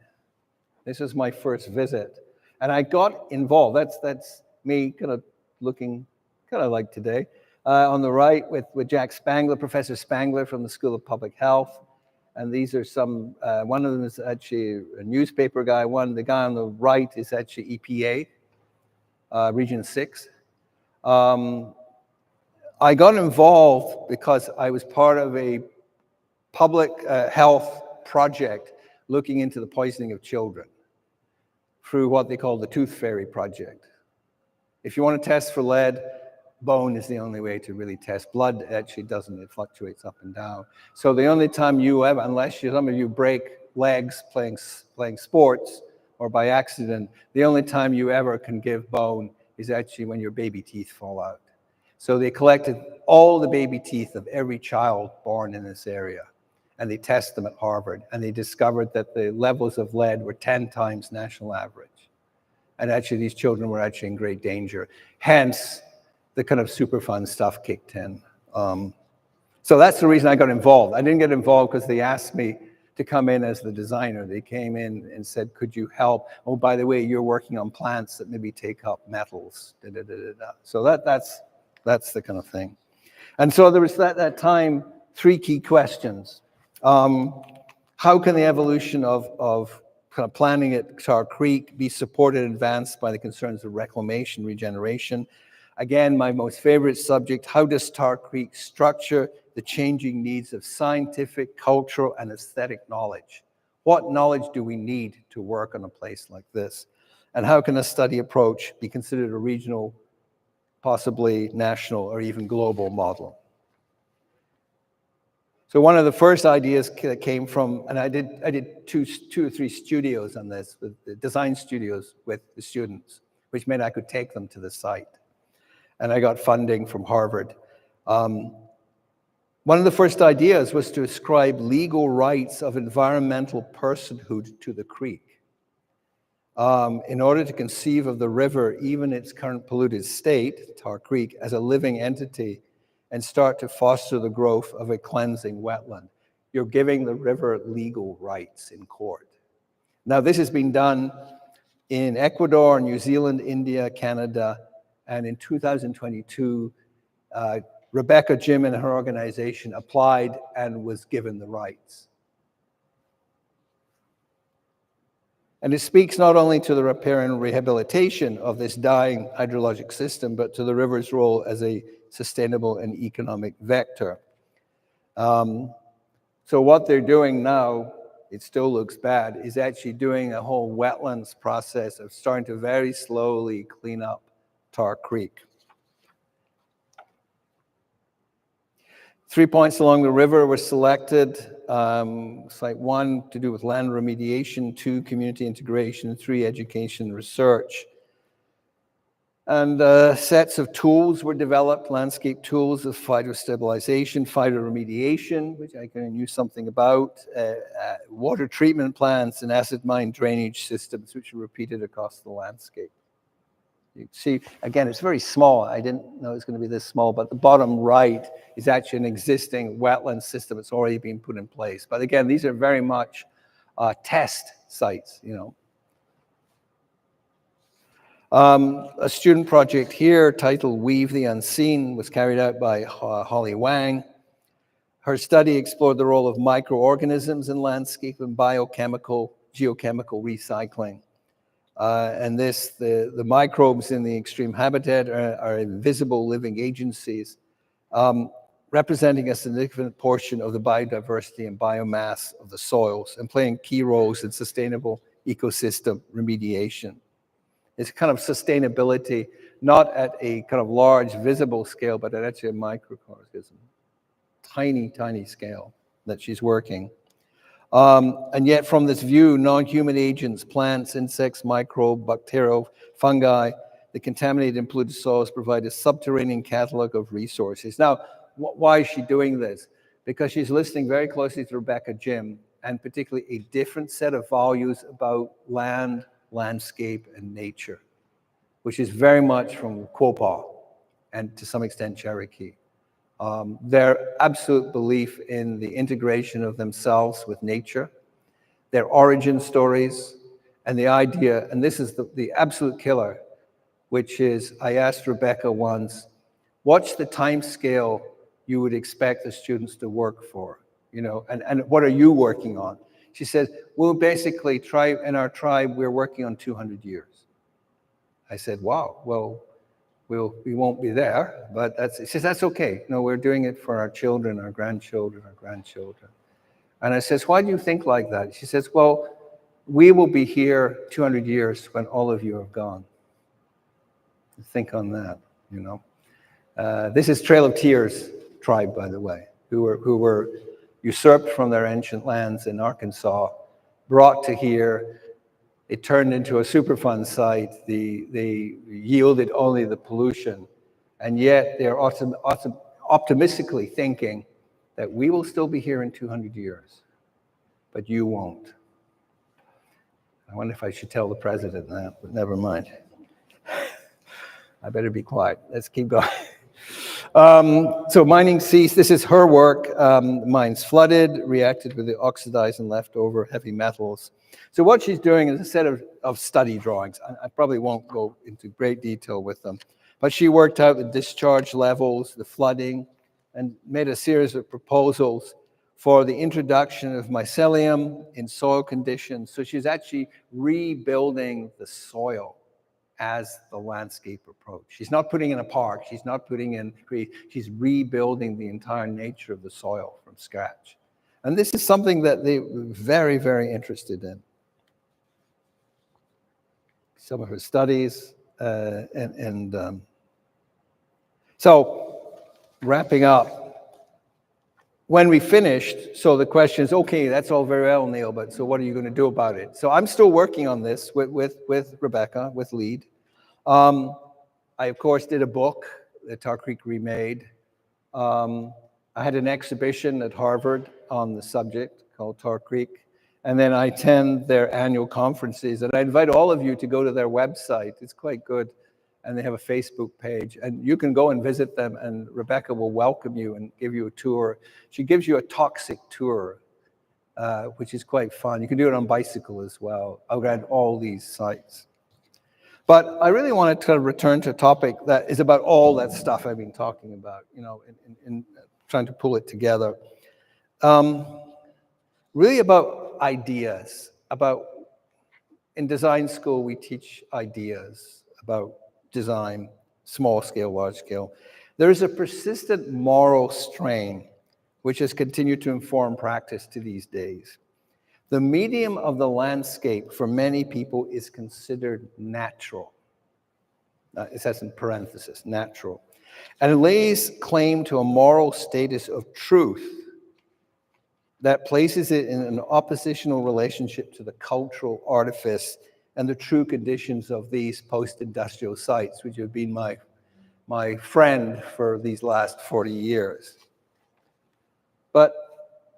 This was my first visit. And I got involved. That's me kind of looking kind of like today. On the right with Jack Spangler, Professor Spangler from the School of Public Health. And these are some, one of them is actually a newspaper guy. The guy on the right is actually EPA, Region 6. I got involved because I was part of a public health project looking into the poisoning of children through what they call the Tooth Fairy Project. If you want to test for lead, bone is the only way to really test. Blood actually doesn't, it fluctuates up and down. So the only time you ever, unless some of you break legs playing sports or by accident, the only time you ever can give bone is actually when your baby teeth fall out. So they collected all the baby teeth of every child born in this area, and they tested them at Harvard, and they discovered that the levels of lead were 10 times national average. And actually these children were actually in great danger. Hence, the kind of Superfund stuff kicked in. So that's the reason I got involved. I didn't get involved because they asked me to come in as the designer. They came in and said, could you help? Oh, by the way, you're working on plants that maybe take up metals. Da, da, da, da, da. So that's the kind of thing. And so there was that time, 3 key questions. How can the evolution of kind of planning at Tar Creek be supported and advanced by the concerns of reclamation, regeneration? Again, my most favorite subject, how does Tar Creek structure the changing needs of scientific, cultural, and aesthetic knowledge? What knowledge do we need to work on a place like this? And how can a study approach be considered a regional, possibly national, or even global model? So one of the first ideas that came from, and I did two or three studios on this, with design studios with the students, which meant I could take them to the site. And I got funding from Harvard. One of the first ideas was to ascribe legal rights of environmental personhood to the creek. In order to conceive of the river, even its current polluted state, Tar Creek, as a living entity, and start to foster the growth of a cleansing wetland. You're giving the river legal rights in court. Now, this has been done in Ecuador, New Zealand, India, Canada, and in 2022, Rebecca Jim and her organization applied and was given the rights. And it speaks not only to the repair and rehabilitation of this dying hydrologic system, but to the river's role as a sustainable and economic vector. So what they're doing now, it still looks bad, is actually doing a whole wetlands process of starting to very slowly clean up Tar Creek. 3 points along the river were selected. Site 1, to do with land remediation, 2, community integration, 3, education research. And sets of tools were developed, landscape tools of phytostabilization, phytoremediation, which I knew something about, water treatment plants, and acid mine drainage systems, which are repeated across the landscape. You see, again, it's very small. I didn't know it was going to be this small, but the bottom right is actually an existing wetland system. It's already been put in place. But again, these are very much test sites, you know. A student project here titled Weave the Unseen was carried out by Holly Wang. Her study explored the role of microorganisms in landscape and geochemical recycling. And the microbes in the extreme habitat are invisible living agencies, representing a significant portion of the biodiversity and biomass of the soils and playing key roles in sustainable ecosystem remediation. It's kind of sustainability, not at a kind of large visible scale, but at actually a microcosm, tiny, tiny scale that she's working. And yet from this view, non-human agents, plants, insects, microbe, bacterial, fungi, the contaminated and polluted soils provide a subterranean catalog of resources. Now, why is she doing this? Because she's listening very closely to Rebecca Jim, and particularly a different set of values about land, landscape, and nature, which is very much from Quapaw and to some extent Cherokee. Their absolute belief in the integration of themselves with nature, their origin stories, and the idea, and this is the absolute killer, which is, I asked Rebecca once, what's the time scale you would expect the students to work for? You know, and what are you working on? She said, well, basically, in our tribe, we're working on 200 years. I said, wow, well, we won't be there, but she says, that's okay. No, we're doing it for our children, our grandchildren, And I says, why do you think like that? She says, well, we will be here 200 years when all of you are gone. Think on that, you know. This is Trail of Tears tribe, by the way, who were usurped from their ancient lands in Arkansas, brought to here. It turned into a Superfund site. They yielded only the pollution. And yet they're optimistically thinking that we will still be here in 200 years, but you won't. I wonder if I should tell the president that, but never mind. I better be quiet. Let's keep going. So mining ceased. This is her work. Mines flooded, reacted with the oxidized and leftover heavy metals. So what she's doing is a set of study drawings. I probably won't go into great detail with them, but she worked out the discharge levels, the flooding, and made a series of proposals for the introduction of mycelium in soil conditions. So she's actually rebuilding the soil as the landscape approach. She's not putting in a park, she's not putting in, she's rebuilding the entire nature of the soil from scratch. And this is something that they were very, very interested in. Some of her studies, so wrapping up, when we finished, so the question is, okay, that's all very well, Neil, but so what are you going to do about it? So I'm still working on this with Rebecca, with LEAD. I, of course, did a book that Tar Creek remade. I had an exhibition at Harvard on the subject called Tar Creek. And then I attend their annual conferences. And I invite all of you to go to their website. It's quite good. And they have a Facebook page. And you can go and visit them, and Rebecca will welcome you and give you a tour. She gives you a toxic tour, which is quite fun. You can do it on bicycle as well, around all these sites. But I really wanted to return to a topic that is about all that stuff I've been talking about, you know, in trying to pull it together. Really about ideas, in design school, we teach ideas about design, small scale, large scale. There is a persistent moral strain which has continued to inform practice to these days. The medium of the landscape for many people is considered natural. It says in parenthesis, natural. And it lays claim to a moral status of truth that places it in an oppositional relationship to the cultural artifice and the true conditions of these post-industrial sites, which have been my friend for these last 40 years. But,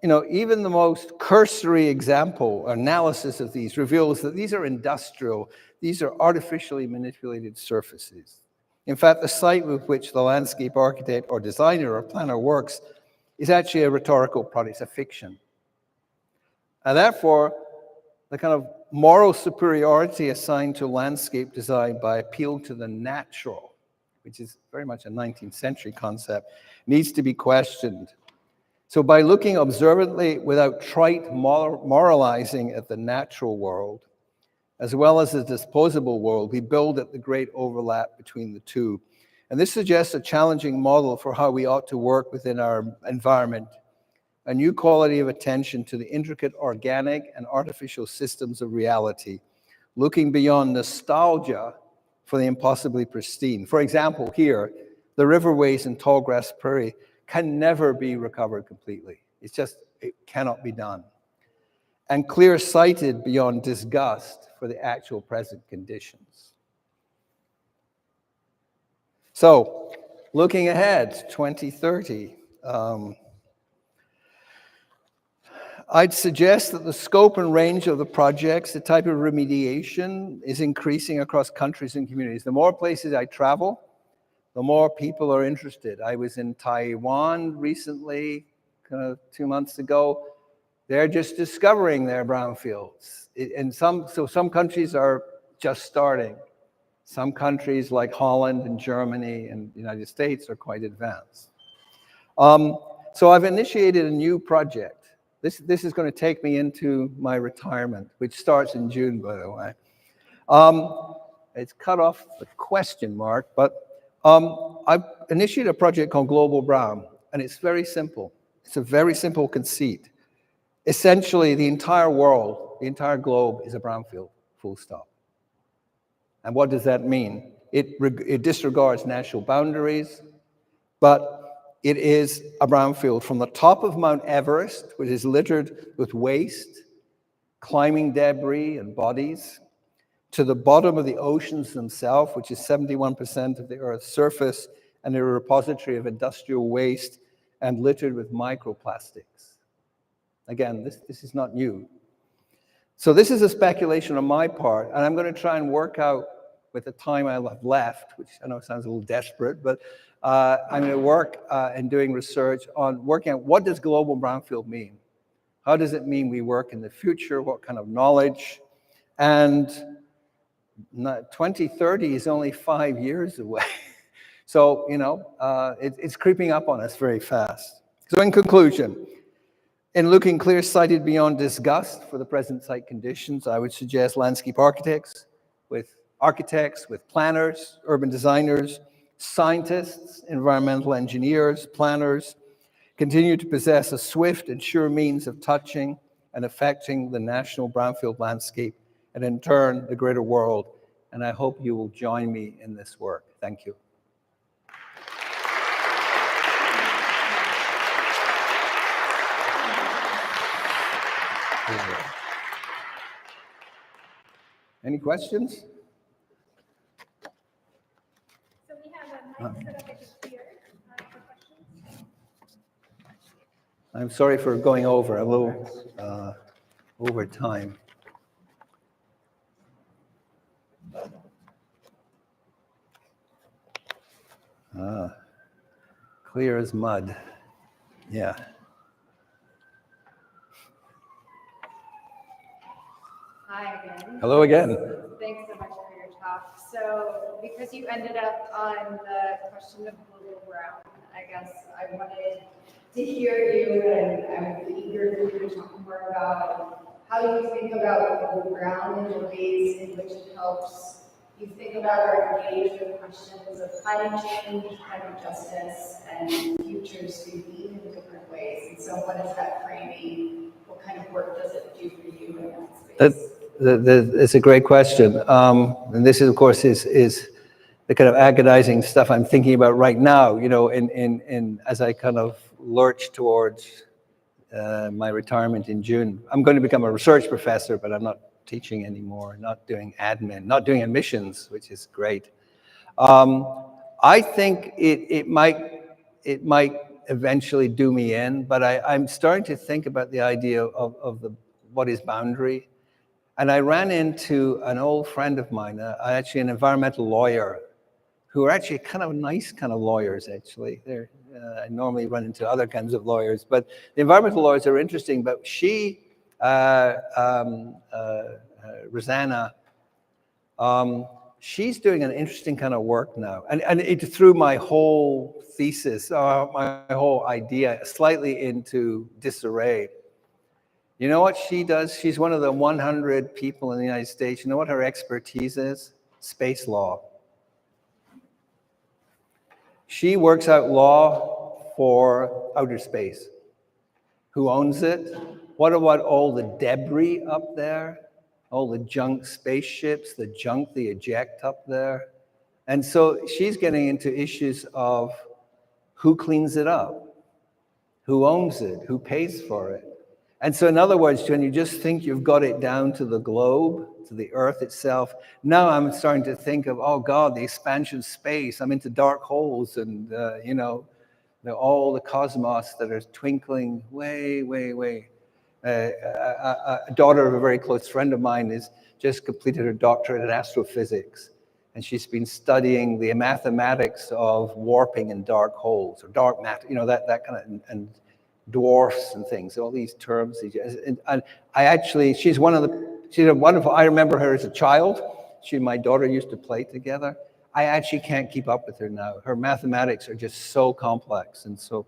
you know, even the most cursory example, analysis of these reveals that these are industrial, these are artificially manipulated surfaces. In fact, the site with which the landscape architect or designer or planner works is actually a rhetorical product, it's a fiction. And therefore, the kind of moral superiority assigned to landscape design by appeal to the natural, which is very much a 19th century concept, needs to be questioned. So by looking observantly without trite moralizing at the natural world, as well as the disposable world, we build at the great overlap between the two. And this suggests a challenging model for how we ought to work within our environment, a new quality of attention to the intricate organic and artificial systems of reality, looking beyond nostalgia for the impossibly pristine. For example, here, the riverways in tallgrass prairie can never be recovered completely. It cannot be done. And clear-sighted beyond disgust for the actual present conditions. So, looking ahead, 2030, I'd suggest that the scope and range of the projects, the type of remediation is increasing across countries and communities. The more places I travel, the more people are interested. I was in Taiwan recently, kind of 2 months ago. They're just discovering their brownfields. Some countries are just starting. Some countries like Holland and Germany and the United States are quite advanced. So I've initiated a new project. This is going to take me into my retirement, which starts in June, by the way. It's cut off the question mark, but I've initiated a project called Global Brown, and it's very simple. It's a very simple conceit. Essentially, the entire world, the entire globe is a brownfield, full stop. And what does that mean? It disregards national boundaries, but it is a brownfield from the top of Mount Everest, which is littered with waste, climbing debris and bodies, to the bottom of the oceans themselves, which is 71% of the Earth's surface, and a repository of industrial waste and littered with microplastics. Again, this is not new. So this is a speculation on my part, and I'm going to try and work out with the time I have left, which I know sounds a little desperate, but I'm going to work and doing research on working out what does global brownfield mean? How does it mean we work in the future? What kind of knowledge? And 2030 is only 5 years away. So, it's creeping up on us very fast. So in conclusion, in looking clear-sighted beyond disgust for the present site conditions, I would suggest landscape architects, with planners, urban designers, scientists, environmental engineers, planners, continue to possess a swift and sure means of touching and affecting the national brownfield landscape, and in turn, the greater world. And I hope you will join me in this work. Thank you. Any questions? So we have a mic set up at here for questions. I'm sorry for going over a little over time. Clear as mud. Yeah. Hi again. Hello again. Thanks so much for your talk. So, because you ended up on the question of global brown, I guess I wanted to hear you, and I'm eager for you to talk more about how you think about global brown and the ways in which it helps you think about or engage with questions of climate change, climate justice, and futures to be in different ways. And so, what is that framing? What kind of work does it do for you in that space? It's a great question. And this is, of course, is the kind of agonizing stuff I'm thinking about right now, as I kind of lurch towards my retirement in June. I'm going to become a research professor, but I'm not teaching anymore, not doing admin, not doing admissions, which is great. I think it might eventually do me in, but I'm starting to think about the idea of what is boundary. And I ran into an old friend of mine, actually an environmental lawyer, who are actually kind of nice kind of lawyers, actually. I normally run into other kinds of lawyers, but the environmental lawyers are interesting. But she, Rosanna, she's doing an interesting kind of work now. And it threw my whole thesis, my whole idea slightly into disarray. You know what she does? She's one of the 100 people in the United States. You know what her expertise is? Space law. She works out law for outer space. Who owns it? What about all the debris up there? All the junk spaceships, the junk they eject up there? And so she's getting into issues of who cleans it up? Who owns it? Who pays for it? And so in other words, when you just think you've got it down to the globe, to the Earth itself, now I'm starting to think of, oh God, the expansion of space. I'm into dark holes and, all the cosmos that are twinkling way, way, way. A daughter of a very close friend of mine has just completed her doctorate in astrophysics. And she's been studying the mathematics of warping in dark holes, or dark matter, that kind of, and dwarfs and things, all these terms. And she's a wonderful, I remember her as a child. She and my daughter used to play together. I actually can't keep up with her now. Her mathematics are just so complex. And so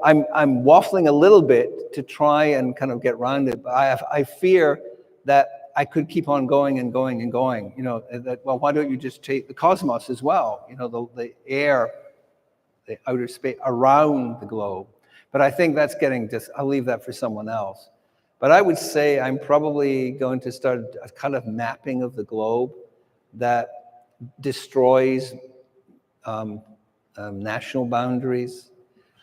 I'm waffling a little bit to try and kind of get around it. But I fear that I could keep on going and going and going, well, why don't you just take the cosmos as well? The air, the outer space around the globe. But I think that's I'll leave that for someone else. But I would say I'm probably going to start a kind of mapping of the globe that destroys national boundaries.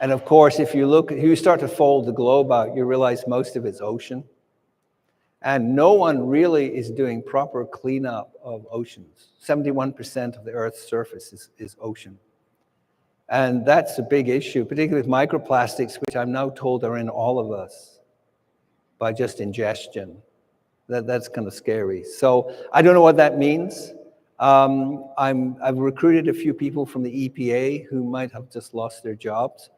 And of course, if you start to fold the globe out, you realize most of it's ocean. And no one really is doing proper cleanup of oceans. 71% of the Earth's surface is ocean. And that's a big issue, particularly with microplastics, which I'm now told are in all of us by just ingestion. That's kind of scary. So I don't know what that means. I've recruited a few people from the EPA who might have just lost their jobs.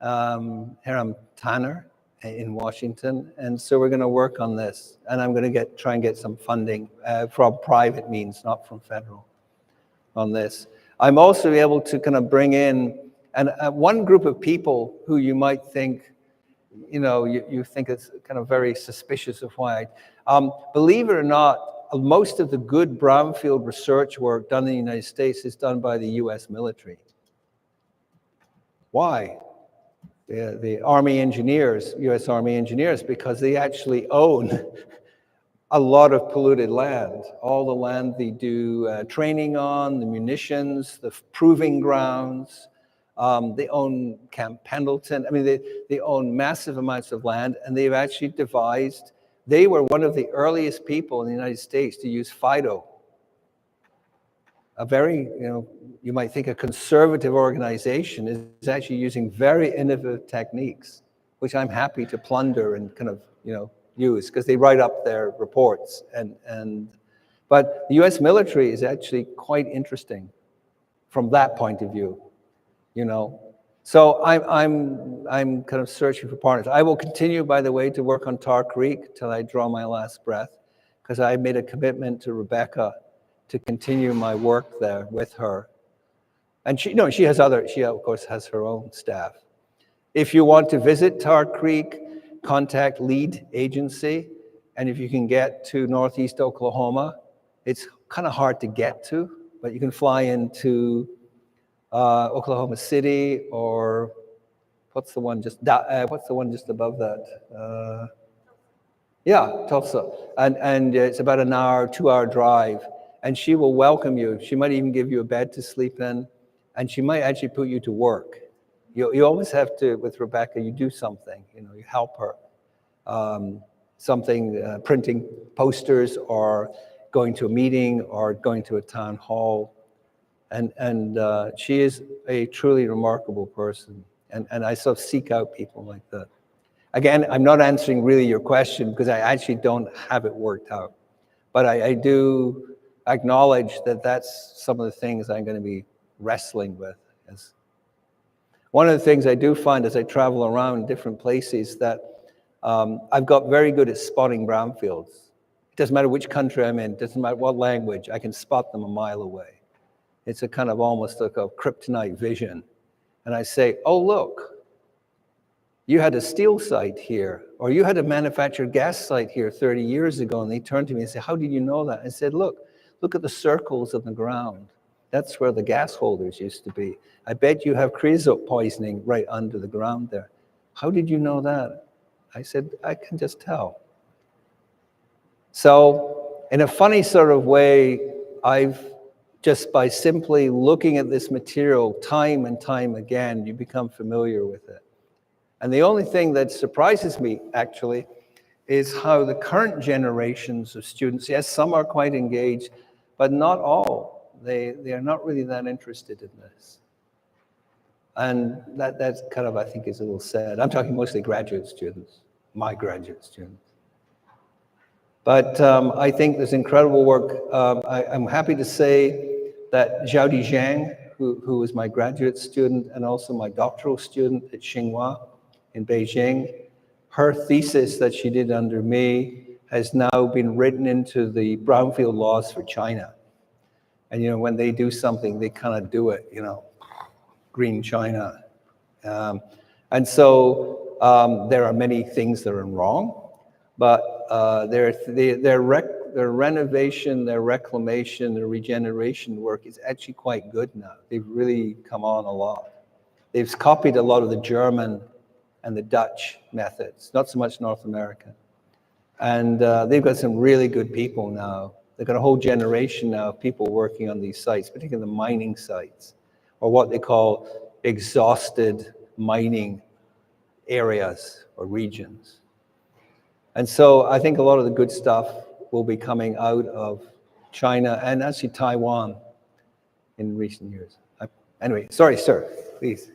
Here I'm Tanner in Washington, and so we're going to work on this. And I'm going to try and get some funding from private means, not from federal, on this. I'm also able to kind of bring in one group of people who you might think, you think it's kind of very suspicious of why. Believe it or not, most of the good brownfield research work done in the United States is done by the US military. Why? The Army engineers, US Army engineers, because they actually own a lot of polluted land. All the land they do training on, the munitions, the proving grounds. They own Camp Pendleton. I mean, they own massive amounts of land, and they've actually devised, they were one of the earliest people in the United States to use FIDO. A very, you might think a conservative organization is actually using very innovative techniques, which I'm happy to plunder and kind of, use, because they write up their reports. But the US military is actually quite interesting from that point of view, So I'm kind of searching for partners. I will continue, by the way, to work on Tar Creek till I draw my last breath, because I made a commitment to Rebecca to continue my work there with her. And she of course has her own staff. If you want to visit Tar Creek, contact lead agency. And if you can get to Northeast Oklahoma, it's kind of hard to get to, but you can fly into Oklahoma City, or what's the one just above that? Tulsa. And it's about an hour, 2-hour drive. And she will welcome you. She might even give you a bed to sleep in, and she might actually put you to work. You always have to, with Rebecca, you do something, you help her. Printing posters, or going to a meeting, or going to a town hall. And she is a truly remarkable person. And I sort of seek out people like that. Again, I'm not answering really your question, because I actually don't have it worked out. But I do acknowledge that that's some of the things I'm going to be wrestling with. One of the things I do find as I travel around different places, that I've got very good at spotting brownfields. It doesn't matter which country I'm in, it doesn't matter what language, I can spot them a mile away. It's a kind of almost like a kryptonite vision. And I say, oh, look, you had a steel site here, or you had a manufactured gas site here 30 years ago. And they turned to me and said, how did you know that? I said, look at the circles on the ground. That's where the gas holders used to be. I bet you have creosote poisoning right under the ground there. How did you know that? I said, I can just tell. So in a funny sort of way, just by simply looking at this material time and time again, you become familiar with it. And the only thing that surprises me, actually, is how the current generations of students, yes, some are quite engaged, but not all. They are not really that interested in this. And that's kind of, I think, is a little sad. I'm talking mostly graduate students, my graduate students. But I think there's incredible work. I'm happy to say that Xiaodi Zhang, who was my graduate student and also my doctoral student at Tsinghua in Beijing, her thesis that she did under me has now been written into the brownfield laws for China. And when they do something, they kind of do it, green China. And so there are many things that are wrong, but their renovation, their reclamation, their regeneration work is actually quite good now. They've really come on a lot. They've copied a lot of the German and the Dutch methods, not so much North America. And they've got some really good people now. They've got a whole generation now of people working on these sites, particularly the mining sites, or what they call exhausted mining areas or regions. And so I think a lot of the good stuff will be coming out of China and actually Taiwan in recent years. Anyway, sorry, sir, please.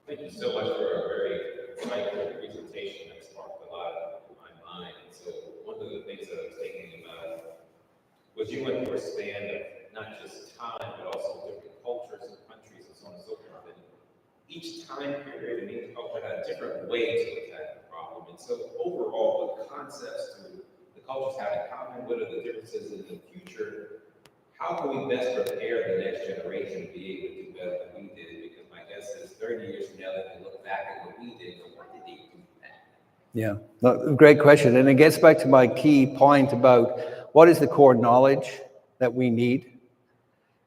Thank you so much for a very insightful presentation that sparked a lot in my mind. So one of the things that I was thinking about was you went through a span of not just time, but also different cultures and countries and so on and so forth. And each time period and each culture had a different way to attack the problem. And so overall, what concepts do the cultures have in common? What are the differences in the future? How can we best prepare the next generation to be able to do better than we did? Because my guess is 30 years from now, they can look back at what we did and what did they do that? Yeah, no, great question. And it gets back to my key point about what is the core knowledge that we need.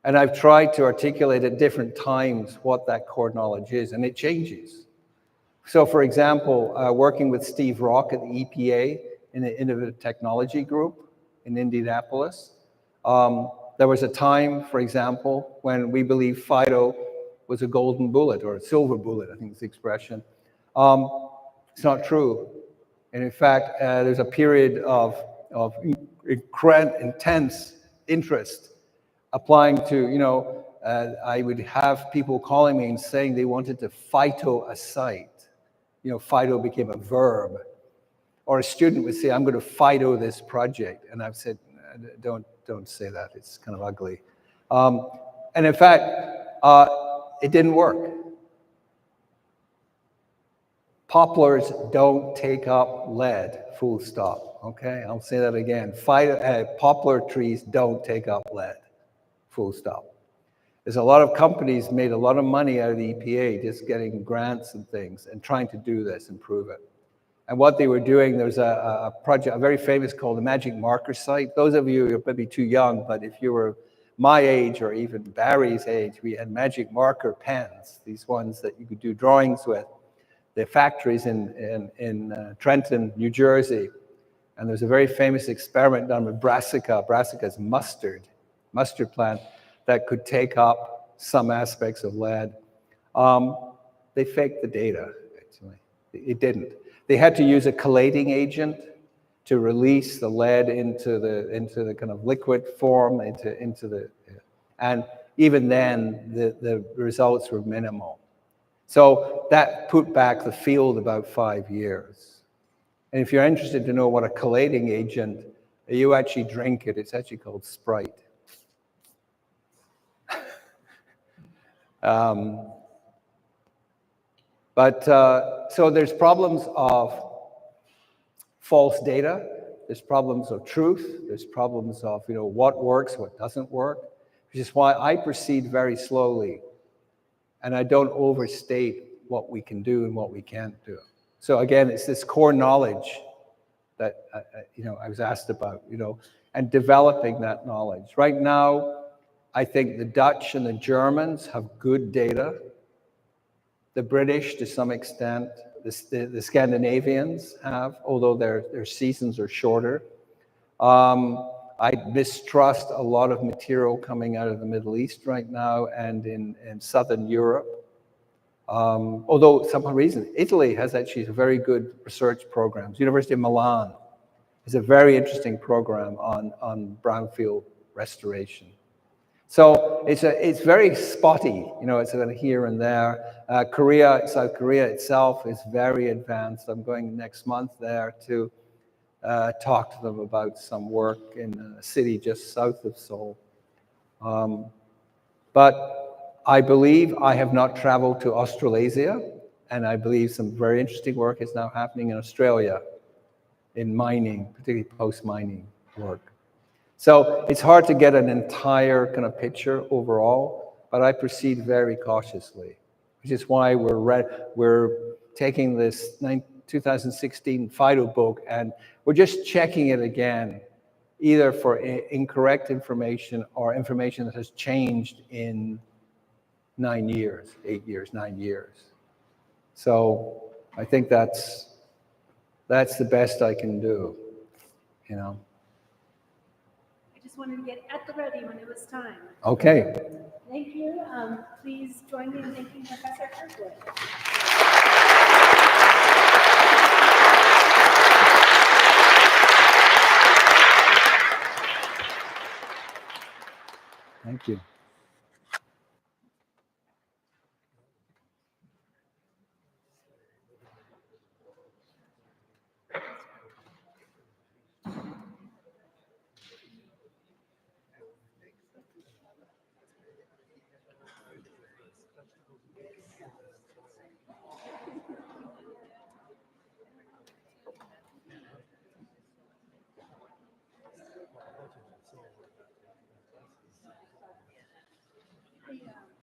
And I've tried to articulate at different times what that core knowledge is, and it changes. So for example, working with Steve Rock at the EPA in the Innovative Technology Group in Indianapolis, there was a time, for example, when we believed Fido was a golden bullet or a silver bullet, I think is the expression. It's not true. And in fact, there's a period of intense interest applying to, I would have people calling me and saying they wanted to phyto a site. Phyto became a verb. Or a student would say, I'm going to phyto this project. And I've said, don't say that. It's kind of ugly. And in fact, it didn't work. Poplars don't take up lead, full stop. Okay, I'll say that again. Poplar trees don't take up lead, full stop. There's a lot of companies made a lot of money out of the EPA just getting grants and things and trying to do this and prove it. And what they were doing, there's a project, a very famous called the Magic Marker Site. Those of you, you're maybe too young, but if you were my age or even Barry's age, we had magic marker pens, these ones that you could do drawings with. The factories in Trenton, New Jersey. And there's a very famous experiment done with brassica. Brassica's mustard plant that could take up some aspects of lead. They faked the data, actually. It didn't. They had to use a chelating agent to release the lead into the kind of liquid form, and even then, the results were minimal. So that put back the field about 5 years. And if you're interested to know what a chelating agent, you actually drink it. It's actually called Sprite. So there's problems of false data. There's problems of truth. There's problems of what works, what doesn't work, which is why I proceed very slowly. And I don't overstate what we can do and what we can't do. So again, it's this core knowledge that I was asked about, and developing that knowledge. Right now, I think the Dutch and the Germans have good data. The British, to some extent, the Scandinavians have, although their seasons are shorter. I mistrust a lot of material coming out of the Middle East right now and in Southern Europe. Although, for some reason, Italy has actually very good research programs. University of Milan is a very interesting program on brownfield restoration. So it's very spotty, it's kind of here and there. South Korea itself is very advanced. I'm going next month there to talk to them about some work in a city just south of Seoul. But I believe I have not traveled to Australasia, and I believe some very interesting work is now happening in Australia in mining, particularly post-mining work. So it's hard to get an entire kind of picture overall, but I proceed very cautiously, which is why we're taking this 2016 FIDO book and we're just checking it again, either for incorrect information or information that has changed in 9 years, 8 years, 9 years. So I think that's the best I can do, I just wanted to get at the ready when it was time. Okay. Thank you. Please join me in thanking Professor Kirkwood. Thank you.